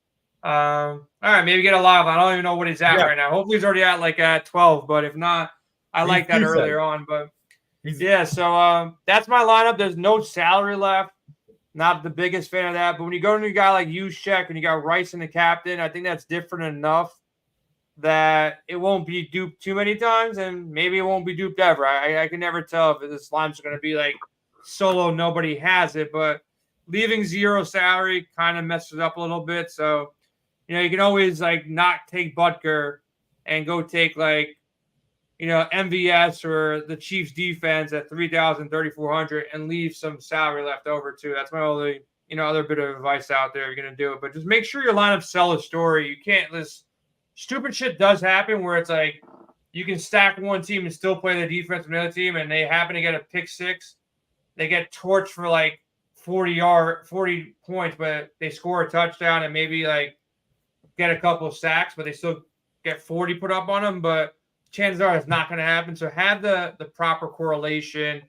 [SPEAKER 2] All right, maybe get a live. I don't even know what he's at right now. Hopefully he's already at like at 12, but if not, I like that earlier on. But so that's my lineup. There's no salary left. Not the biggest fan of that. But when you go to a guy like Juszczyk and you got Rice in the captain, I think that's different enough that it won't be duped too many times, and maybe it won't be duped ever. I can never tell if this line's going to be like solo, nobody has it, but leaving 0 salary kind of messes up a little bit. So, you can always like not take Butker and go take like, MVS or the Chiefs defense at 3,000, 3,400 and leave some salary left over too. That's my only, other bit of advice out there. You're going to do it, but just make sure your lineup sell a story. You can't stupid shit does happen where it's like you can stack one team and still play the defense of another team, and they happen to get a pick 6. They get torched for like 40 points, but they score a touchdown and maybe like get a couple of sacks, but they still get 40 put up on them. But chances are it's not going to happen. So have the proper correlation.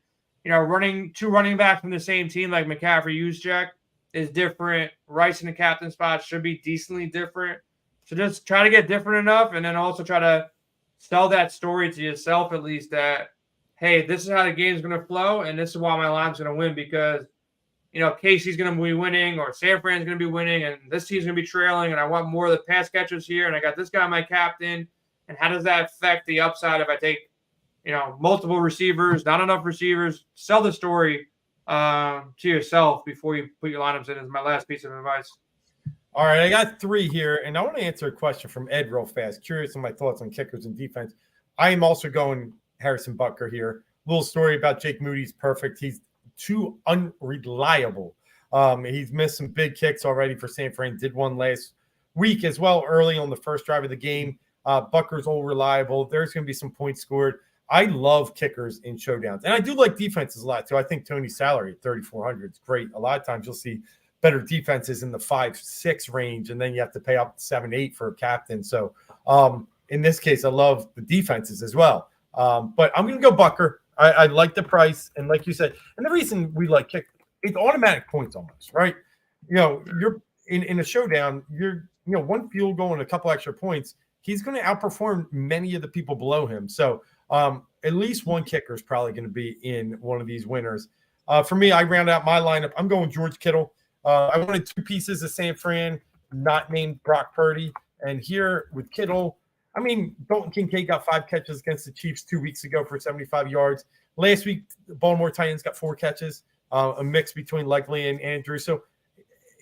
[SPEAKER 2] Running 2 running backs from the same team like McCaffrey, Juszczyk is different. Rice in the captain spot should be decently different. So just try to get different enough, and then also try to sell that story to yourself at least that, hey, this is how the game's going to flow, and this is why my line's going to win because, Casey's going to be winning or San Fran's going to be winning, and this team's going to be trailing, and I want more of the pass catchers here, and I got this guy my captain, and how does that affect the upside if I take multiple receivers, not enough receivers. Sell the story to yourself before you put your lineups in is my last piece of advice.
[SPEAKER 3] All right, I got 3 here, and I want to answer a question from Ed real fast. Curious on my thoughts on kickers and defense. I am also going Harrison Butker here. Little story about Jake Moody's perfect. He's too unreliable. He's missed some big kicks already for San Fran. Did one last week as well, early on the first drive of the game. Butker's all reliable. There's going to be some points scored. I love kickers in showdowns, and I do like defenses a lot too. I think Tony's salary at 3,400 is great. A lot of times you'll see better defenses in the 5-6 range, and then you have to pay up 7-8 for a captain. So in this case, I love the defenses as well. But I'm going to go Butker. I like the price, and like you said, and the reason we like kick, it's automatic points almost, right? You're in a showdown, you're one field goal and a couple extra points. He's going to outperform many of the people below him. So at least one kicker is probably going to be in one of these winners. For me, I round out my lineup. I'm going George Kittle. I wanted 2 pieces of San Fran, not named Brock Purdy. And here with Kittle, Dalton Kincaid got 5 catches against the Chiefs 2 weeks ago for 75 yards. Last week, the Baltimore Titans got 4 catches, a mix between Likely and Andrews. So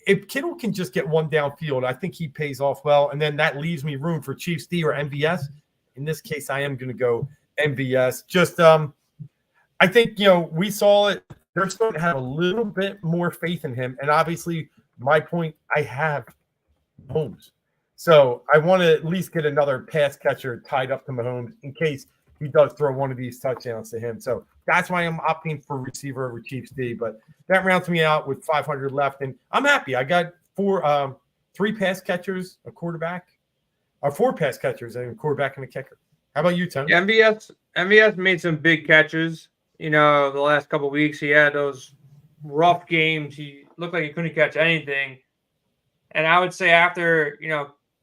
[SPEAKER 3] if Kittle can just get one downfield, I think he pays off well. And then that leaves me room for Chiefs D or MVS. In this case, I am going to go MVS. Just, I think, we saw it. They're starting to have a little bit more faith in him. And obviously, my point, I have Mahomes. So I want to at least get another pass catcher tied up to Mahomes in case he does throw one of these touchdowns to him. So that's why I'm opting for receiver over Chiefs D. But that rounds me out with 500 left. And I'm happy. I got 3 pass catchers, a quarterback, 4 pass catchers, and a quarterback and a kicker. How about you, Tony?
[SPEAKER 2] MVS made some big catches. The last couple of weeks, he had those rough games. He looked like he couldn't catch anything. And I would say after,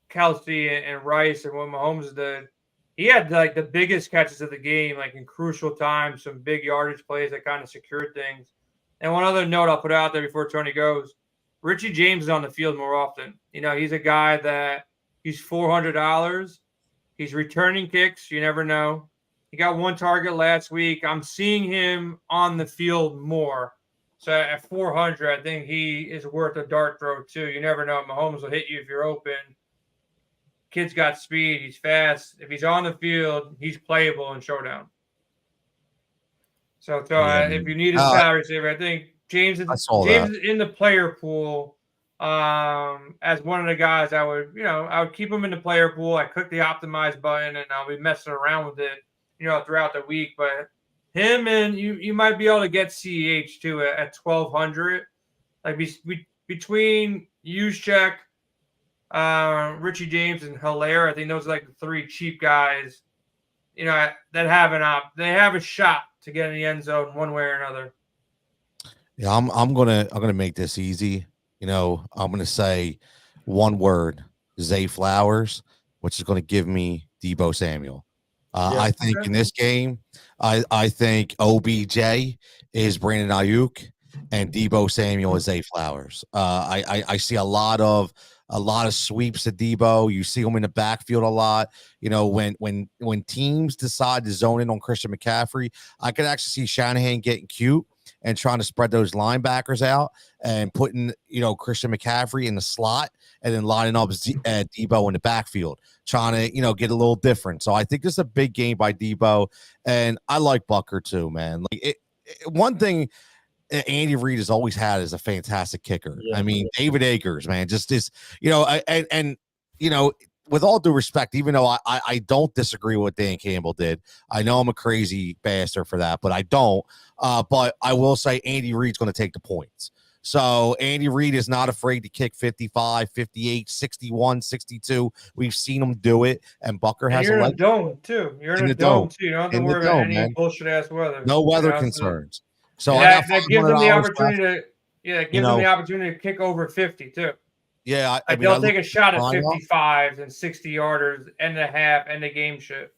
[SPEAKER 2] Kelsey and Rice and what Mahomes did, he had like the biggest catches of the game, like in crucial times, some big yardage plays that kind of secured things. And one other note I'll put out there before Tony goes, Richie James is on the field more often. He's a guy that he's $400. He's returning kicks. You never know. He got 1 target last week. I'm seeing him on the field more. So at 400, I think he is worth a dart throw too. You never know. Mahomes will hit you if you're open. Kid's got speed. He's fast. If he's on the field, he's playable in showdown. So if you need a salary saver, I think James is in the player pool as one of the guys I would keep him in the player pool. I click the optimize button and I'll be messing around with it, throughout the week. But him and you might be able to get CEH too at 1,200. Like between Juszczyk, Richie James and Hilaire, I think those are like the 3 cheap guys, that have a shot to get in the end zone one way or another.
[SPEAKER 1] Yeah, I'm gonna make this easy. I'm gonna say one word, Zay Flowers, which is gonna give me Deebo Samuel. I think in this game, I think OBJ is Brandon Ayuk and Deebo Samuel is Zay Flowers. I see a lot of sweeps to Deebo. You see him in the backfield a lot. When teams decide to zone in on Christian McCaffrey, I could actually see Shanahan getting cute and trying to spread those linebackers out and putting, Christian McCaffrey in the slot and then lining up Deebo in the backfield, trying to, get a little different. So I think this is a big game by Deebo, and I like Butker too, man. Like one thing Andy Reid has always had is a fantastic kicker. Yeah. David Akers, man, just this, and with all due respect, even though I don't disagree with what Dan Campbell did, I know I'm a crazy bastard for that, but I don't. But I will say Andy Reid's going to take the points. So Andy Reid is not afraid to kick 55, 58, 61, 62. We've seen him do it, and Butker has
[SPEAKER 2] a dome too. You're in a dome too. You don't have to worry about any bullshit ass weather.
[SPEAKER 1] No weather concerns. So
[SPEAKER 2] that gives them the opportunity the opportunity to kick over 50 too.
[SPEAKER 1] Yeah,
[SPEAKER 2] they'll take a shot at 55s and 60-yarders, end the half, end the game shit.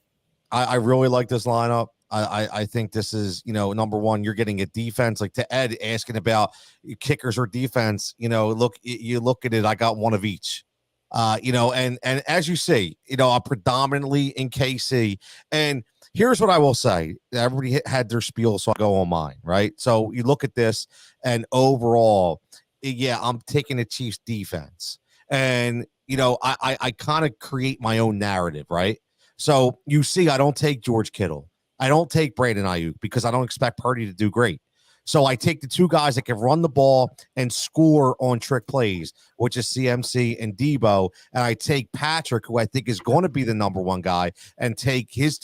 [SPEAKER 1] I really like this lineup. I think this is, number one, you're getting a defense. Like to Ed asking about kickers or defense, look at it. I got one of each. And as you see, I'm predominantly in KC. And Here's what I will say. Everybody had their spiel, so I'll go on mine, right? So you look at this, and overall, yeah, I'm taking the Chiefs defense. And, I kind of create my own narrative, right? So you see, I don't take George Kittle. I don't take Brandon Ayuk because I don't expect Purdy to do great. So I take the two guys that can run the ball and score on trick plays, which is CMC and Debo. And I take Patrick, who I think is going to be the number one guy, and take his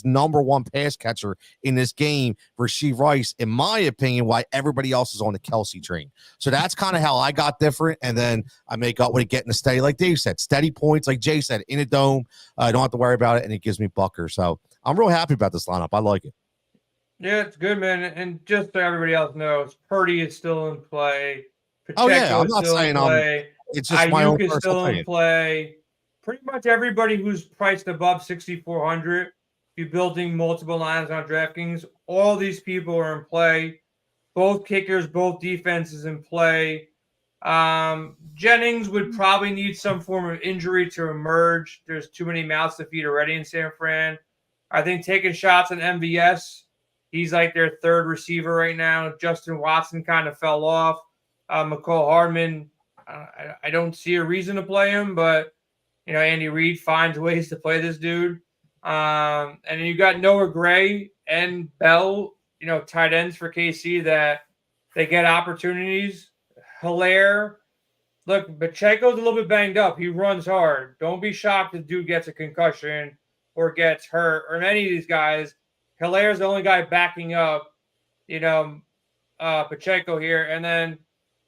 [SPEAKER 1] number one pass catcher in this game, Rashee Rice, in my opinion, why everybody else is on the Kelsey train. So that's kind of how I got different. And then I make up with it getting a steady, like Dave said, steady points, like Jay said, in a dome. I don't have to worry about it, and it gives me Bucker. So I'm real happy about this lineup. I like it.
[SPEAKER 2] Yeah, it's good, man. And just so everybody else knows, Purdy is still in play.
[SPEAKER 1] Pacheco I'm not saying it's just my own
[SPEAKER 2] Ayuk is still
[SPEAKER 1] opinion.
[SPEAKER 2] in play. Pretty much everybody who's priced above 6,400, if you're building multiple lines on DraftKings, all these people are in play. Both kickers, both defenses in play. Jennings would probably need some form of injury to emerge. There's too many mouths to feed already in San Fran. I think taking shots at MVS, he's like their third receiver right now. Justin Watson kind of fell off. McCall Hardman, I don't see a reason to play him, but, Andy Reid finds ways to play this dude. And then you got Noah Gray and Bell, tight ends for KC that they get opportunities. Hilaire. Look, Pacheco's a little bit banged up. He runs hard. Don't be shocked if dude gets a concussion or gets hurt, or any of these guys. Hilaire's the only guy backing up, Pacheco here. And then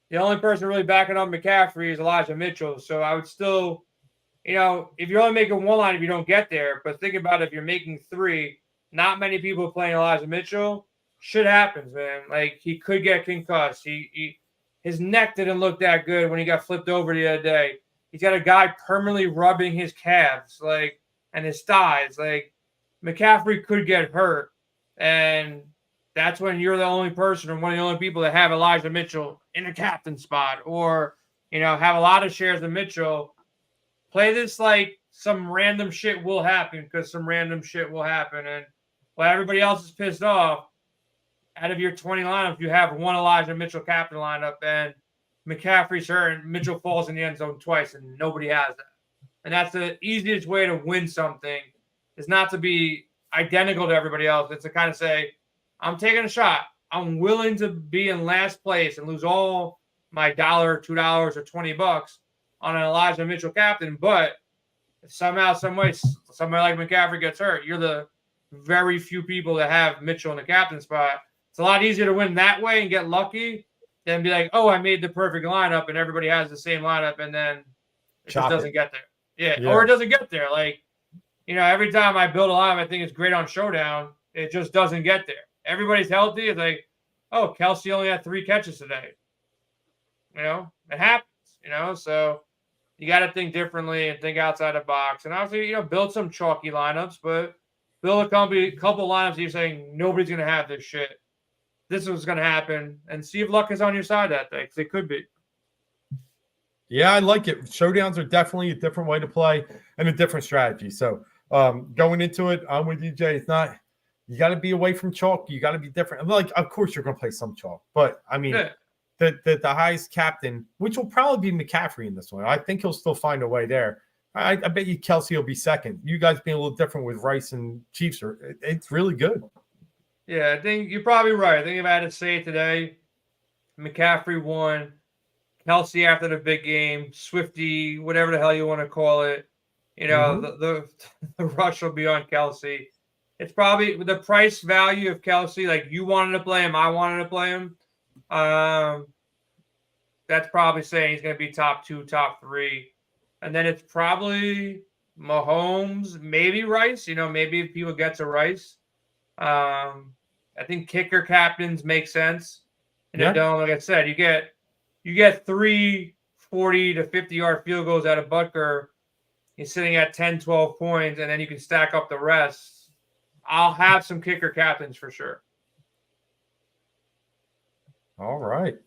[SPEAKER 2] the only person really backing up McCaffrey is Elijah Mitchell. So I would still, if you're only making one line, if you don't get there, but think about it, if you're making three, not many people are playing Elijah Mitchell. Shit happens, man. Like, he could get concussed. His neck didn't look that good when he got flipped over the other day. He's got a guy permanently rubbing his calves, and his thighs. McCaffrey could get hurt, and that's when you're the only person or one of the only people that have Elijah Mitchell in a captain spot, or, have a lot of shares of Mitchell. Play this like some random shit will happen, because some random shit will happen. And while everybody else is pissed off, out of your 20 lineups, you have one Elijah Mitchell captain lineup, and McCaffrey's hurt, and Mitchell falls in the end zone twice, and nobody has that. And that's the easiest way to win something, is not to be identical to everybody else. It's to kind of say, I'm taking a shot. I'm willing to be in last place and lose all my $1, $2, or $20 on an Elijah Mitchell captain. But if somehow, some way, somebody like McCaffrey gets hurt, you're the very few people that have Mitchell in the captain spot. It's a lot easier to win that way and get lucky than be like, oh, I made the perfect lineup and everybody has the same lineup, and then it just doesn't get there. Yeah, or it doesn't get there. Every time I build a lineup, I think it's great on Showdown. It just doesn't get there. Everybody's healthy. It's like, oh, Kelsey only had 3 catches today. It happens, so you got to think differently and think outside the box. And obviously, build some chalky lineups, but build a couple lineups that you're saying nobody's going to have this shit. This is going to happen, and see if luck is on your side that day, because it could be.
[SPEAKER 3] Yeah, I like it. Showdowns are definitely a different way to play and a different strategy. So going into it, I'm with you, Jay. It's not, you got to be away from chalk. You got to be different. Of course you're going to play some chalk, but I mean, the highest captain, which will probably be McCaffrey in this one. I think he'll still find a way there. I bet you Kelsey will be second. You guys being a little different with Rice and Chiefs, it's really good.
[SPEAKER 2] Yeah, I think you're probably right. I think if I had to say it today, McCaffrey won, Kelsey after the big game, Swifty, whatever the hell you want to call it. The rush will be on Kelsey. It's probably the price value of Kelsey. Like, you wanted to play him, I wanted to play him. That's probably saying he's going to be top 2, top 3. And then it's probably Mahomes, maybe Rice. Maybe if people get to Rice. I think kicker captains make sense. And like I said, you get 3 40 to 50-yard field goals out of Butker. He's sitting at 10, 12 points, and then you can stack up the rest. I'll have some kicker captains for sure.
[SPEAKER 3] All right.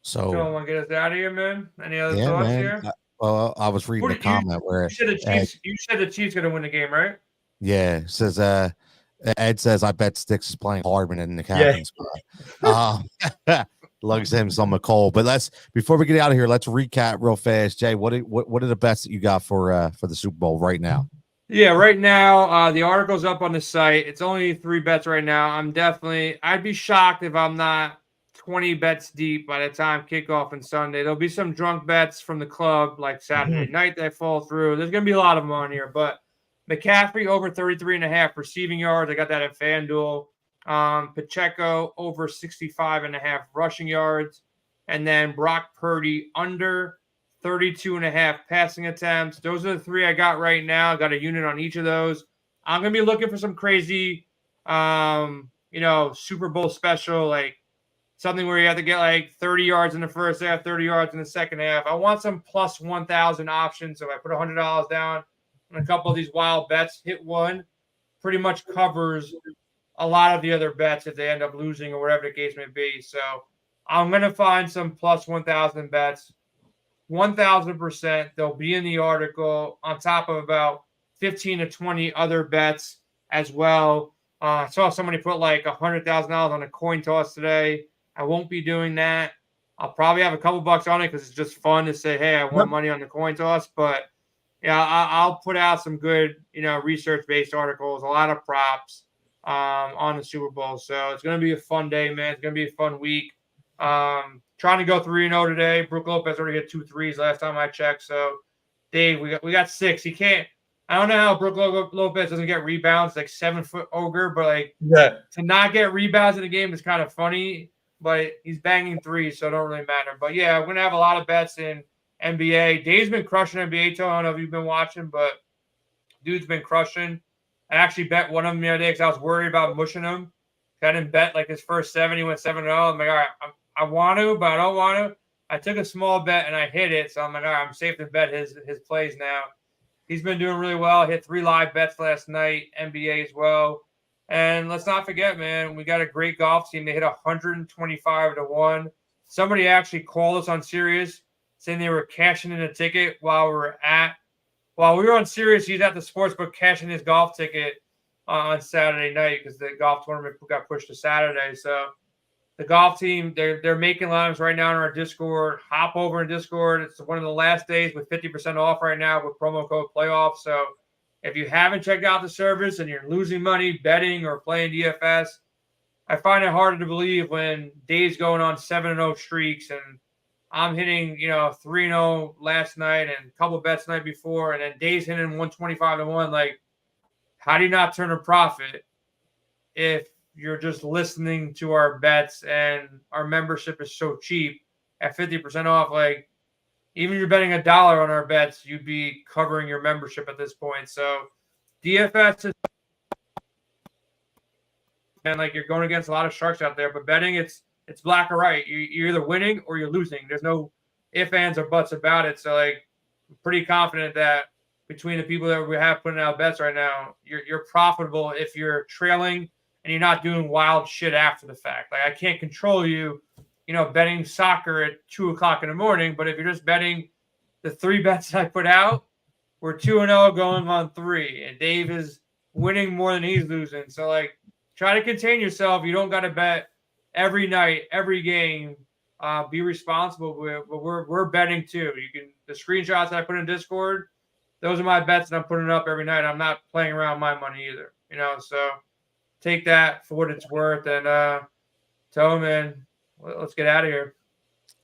[SPEAKER 1] So,
[SPEAKER 2] want to get us out of here, man? Any other thoughts here?
[SPEAKER 1] I was reading the comment where
[SPEAKER 2] you said the Chiefs going to win the game, right?
[SPEAKER 1] Yeah, says Ed says I bet Sticks is playing Hardman in the captain spot. Lugs him some McCall. But before we get out of here, let's recap real fast. Jay, what are the bets that you got for the Super Bowl right now?
[SPEAKER 2] Yeah, right now, the article's up on the site. It's only 3 bets right now. I'd be shocked if I'm not 20 bets deep by the time kickoff and Sunday. There'll be some drunk bets from the club like Saturday night that fall through. There's going to be a lot of them on here, but McCaffrey over 33.5 receiving yards. I got that at FanDuel. Pacheco over 65.5 rushing yards. And then Brock Purdy under 32.5 passing attempts. Those are the 3 I got right now. I got a unit on each of those. I'm going to be looking for some crazy, Super Bowl special, like something where you have to get like 30 yards in the first half, 30 yards in the second half. I want some plus 1,000 options. So if I put $100 down on a couple of these wild bets, hit one, pretty much covers a lot of the other bets if they end up losing or whatever the case may be. So I'm going to find some plus 1,000 bets. 1,000%. They'll be in the article on top of about 15 to 20 other bets as well. I saw somebody put like $100,000 on a coin toss today. I won't be doing that. I'll probably have a couple bucks on it because it's just fun to say, hey, I won money on the coin toss. But yeah, I'll put out some good, research-based articles, a lot of props on the Super Bowl. So it's going to be a fun day, man. It's going to be a fun week. Trying to go 3-0 today. Brook Lopez already hit 2 threes last time I checked. So, Dave, we got 6. He can't. I don't know how Brook Lopez doesn't get rebounds, like 7-foot ogre, but to not get rebounds in the game is kind of funny. But he's banging threes, so it don't really matter. But yeah, we're gonna have a lot of bets in NBA. Dave's been crushing NBA. I don't know if you've been watching, but dude's been crushing. I actually bet one of them the other day because I was worried about mushing him. I didn't bet like his first 7. He went 7-0. I'm like, all right, I want to, but I don't want to. I took a small bet and I hit it, so I'm like, all right, I'm safe to bet his plays now. He's been doing really well. Hit 3 live bets last night, NBA as well. And let's not forget, man, we got a great golf team. They hit 125 to 1. Somebody actually called us on Sirius saying they were cashing in a ticket while we were on Sirius. He's at the sportsbook cashing his golf ticket on Saturday night because the golf tournament got pushed to Saturday. So the golf team, they're making lines right now in our Discord. Hop over in Discord. It's one of the last days with 50% off right now with promo code playoff. So if you haven't checked out the service and you're losing money betting or playing DFS, I find it harder to believe when Dave's going on 7-0 streaks and I'm hitting, 3-0 last night and a couple bets the night before, and then Dave's hitting 125 to 1. Like, how do you not turn a profit if you're just listening to our bets and our membership is so cheap at 50% off? Like, even if you're betting $1 on our bets, you'd be covering your membership at this point. So DFS is, and like, you're going against a lot of sharks out there, but betting, it's black or white. You're either winning or you're losing. There's no ifs, ands, or buts about it. So like, I'm pretty confident that between the people that we have putting out bets right now, you're profitable if you're trailing and you're not doing wild shit after the fact. Like, I can't control you, betting soccer at 2:00 in the morning. But if you're just betting the 3 bets I put out, we're 2-0 going on 3, and Dave is winning more than he's losing. So like, try to contain yourself. You don't got to bet every night, every game. Be responsible. But we're betting too. The screenshots that I put in Discord, those are my bets that I'm putting up every night. I'm not playing around my money either. So take that for what it's worth. And Toe, man, let's get out of here.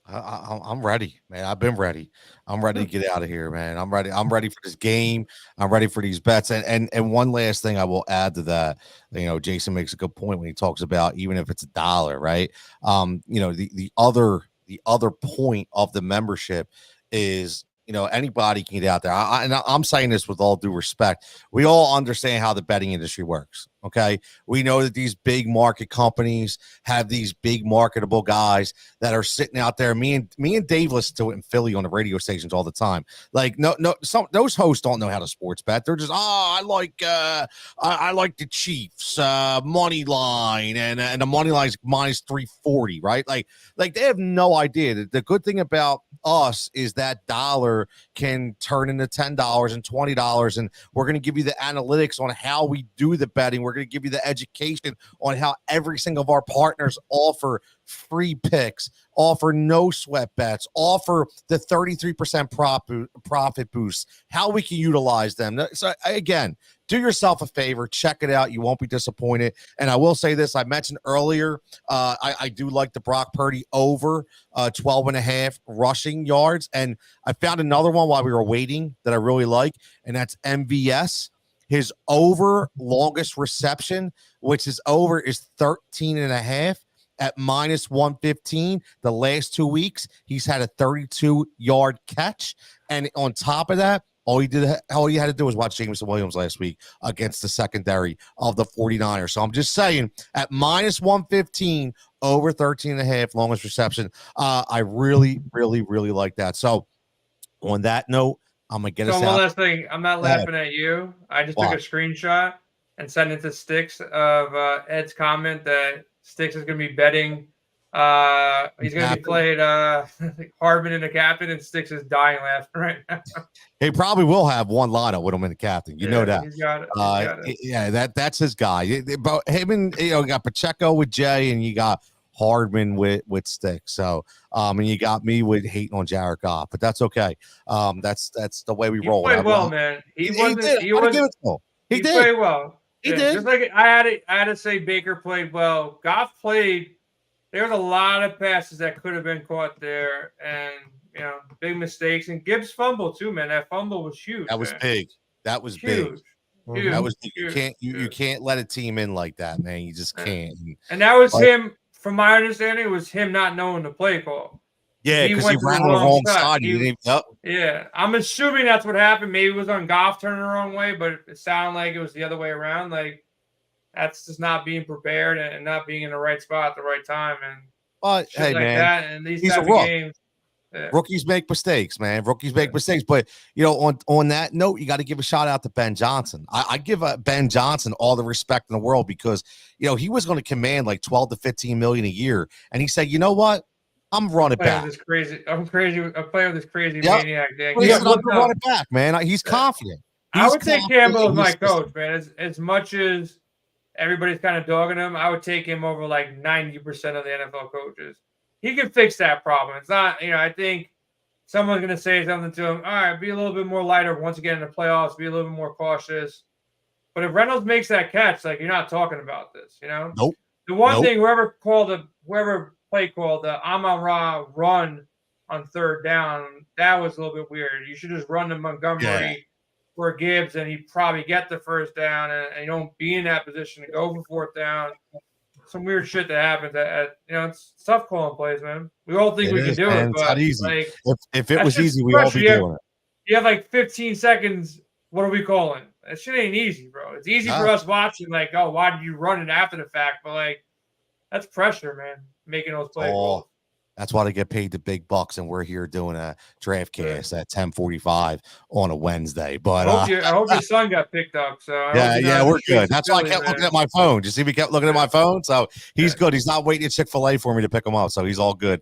[SPEAKER 1] I'm ready, man. I've been ready. I'm ready to get out of here, man. I'm ready. I'm ready for this game. I'm ready for these bets. And one last thing I will add to that, Jason makes a good point when he talks about even if it's $1, right? The other point of the membership is, anybody can get out there. I'm saying this with all due respect. We all understand how the betting industry works. Okay. We know that these big market companies have these big marketable guys that are sitting out there. Me and Dave listen to it in Philly on the radio stations all the time. Like, those hosts don't know how to sports bet. They're just, I like the Chiefs money line and the money line is minus 340, right? Like they have no idea. The good thing about us is that dollar can turn into $10 and $20, and we're going to give you the analytics on how we do the betting. We're going to give you the education on how every single of our partners offer free picks, offer no sweat bets, offer the 33% profit boost, how we can utilize them. So again, do yourself a favor, check it out. You won't be disappointed. And I will say this, I mentioned earlier, I do like the Brock Purdy over 12.5 rushing yards. And I found another one while we were waiting that I really like, and that's MVS. His over longest reception, which is over, is 13.5 at minus 115. The last 2 weeks, he's had a 32-yard catch. And on top of that, all you had to do was watch Jameson Williams last week against the secondary of the 49ers. So I'm just saying, at minus 115, over 13.5 longest reception, I really, really, really like that. So on that note, I'm going to get us out.
[SPEAKER 2] One last thing. I'm not laughing at you. I just took a screenshot and sent it to Sticks of Ed's comment that Sticks is going to be betting. He's going to be played Hardman in the captain, and Sticks is dying laughing right now.
[SPEAKER 1] He probably will have one lineup with him in the captain. You know that.
[SPEAKER 2] He's got it.
[SPEAKER 1] Yeah, that's his guy. But him and you got Pacheco with Jay, and you got Hardman with Sticks. So and you got me with hating on Jared Goff, but that's okay. That's the way we roll.
[SPEAKER 2] He played well, man. He did. He played well.
[SPEAKER 1] He did.
[SPEAKER 2] Just like I had to say Baker played well. Goff played. There was a lot of passes that could have been caught there, and big mistakes. And Gibbs fumbled too, man. That fumble was huge.
[SPEAKER 1] That was big. That was big.
[SPEAKER 2] Huge.
[SPEAKER 1] That was you can't let a team in like that, man. You just can't.
[SPEAKER 2] And that was him. From my understanding, it was him not knowing the play call.
[SPEAKER 1] Yeah, because he ran on the wrong side.
[SPEAKER 2] Yeah, I'm assuming that's what happened. Maybe it was on Goff turning the wrong way, but it sounded like it was the other way around. Like, that's just not being prepared and not being in the right spot at the right time. And
[SPEAKER 1] hey,
[SPEAKER 2] like
[SPEAKER 1] man,
[SPEAKER 2] that, and these type of games.
[SPEAKER 1] Yeah. Rookies make mistakes, man. Rookies make mistakes. But, on that note, you got to give a shout out to Ben Johnson. I give Ben Johnson all the respect in the world because, he was going to command like 12 to 15 million a year. And he said, you know what? I'm running back.
[SPEAKER 2] I'm crazy. I play with this crazy maniac.
[SPEAKER 1] I'm running back, man. He's confident.
[SPEAKER 2] I would take Campbell as my coach, man. As much as everybody's kind of dogging him, I would take him over like 90% of the NFL coaches. He can fix that problem. It's not, I think someone's going to say something to him. All right, be a little bit more lighter once again in the playoffs. Be a little bit more cautious. But if Reynolds makes that catch, like, you're not talking about this,
[SPEAKER 1] Nope.
[SPEAKER 2] The one thing, whoever play called the Amon-Ra run on third down, that was a little bit weird. You should just run to Montgomery for Gibbs, and he'd probably get the first down, and you don't be in that position to go for fourth down. Some weird shit that happens. It's tough calling plays, man. We all think we can do it, but
[SPEAKER 1] it's not easy.
[SPEAKER 2] Like,
[SPEAKER 1] if it was easy, we'd all be doing it.
[SPEAKER 2] You have like 15 seconds. What are we calling? That shit ain't easy, bro. It's easy for us watching, like, oh, why did you run it after the fact? But like, that's pressure, man. Making those plays.
[SPEAKER 1] That's why they get paid the big bucks, and we're here doing a DraftCast at 10:45 on a Wednesday. But
[SPEAKER 2] I hope your son got picked up. So
[SPEAKER 1] we're good. That's why I kept looking at my phone. Did you see me kept looking at my phone? So he's good. He's not waiting at Chick-fil-A for me to pick him up, so he's all good.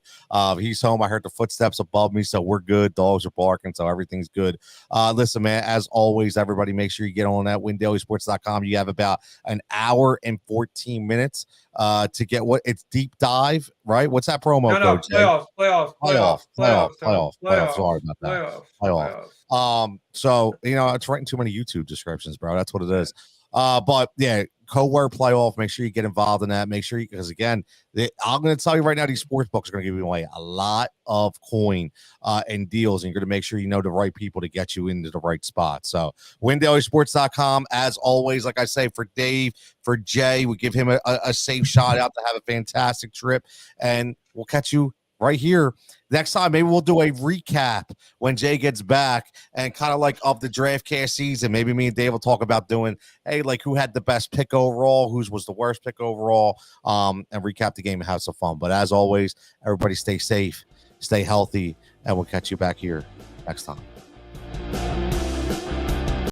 [SPEAKER 1] He's home. I heard the footsteps above me, so we're good. Dogs are barking, so everything's good. Listen, man, as always, everybody, make sure you get on that WinDailySports.com. You have about an hour and 14 minutes to get it's deep dive, right? What's that promo code?
[SPEAKER 2] Playoffs.
[SPEAKER 1] Sorry about that. Playoff. So it's writing too many YouTube descriptions, bro. That's what it is. But yeah, code word playoff. Make sure you get involved in that. Make sure because again, I'm going to tell you right now, these sports books are going to give you away a lot of coin and deals, and you're going to make sure you know the right people to get you into the right spot. So WinDailySports.com, as always, like I say, for Dave, for Jay, we give him a safe shot out to have a fantastic trip, and we'll catch you right here. Next time, maybe we'll do a recap when Jay gets back and kind of like of the DraftCast season. Maybe me and Dave will talk about doing, hey, like who had the best pick overall, whose was the worst pick overall, and recap the game and have some fun. But as always, everybody stay safe, stay healthy, and we'll catch you back here next time.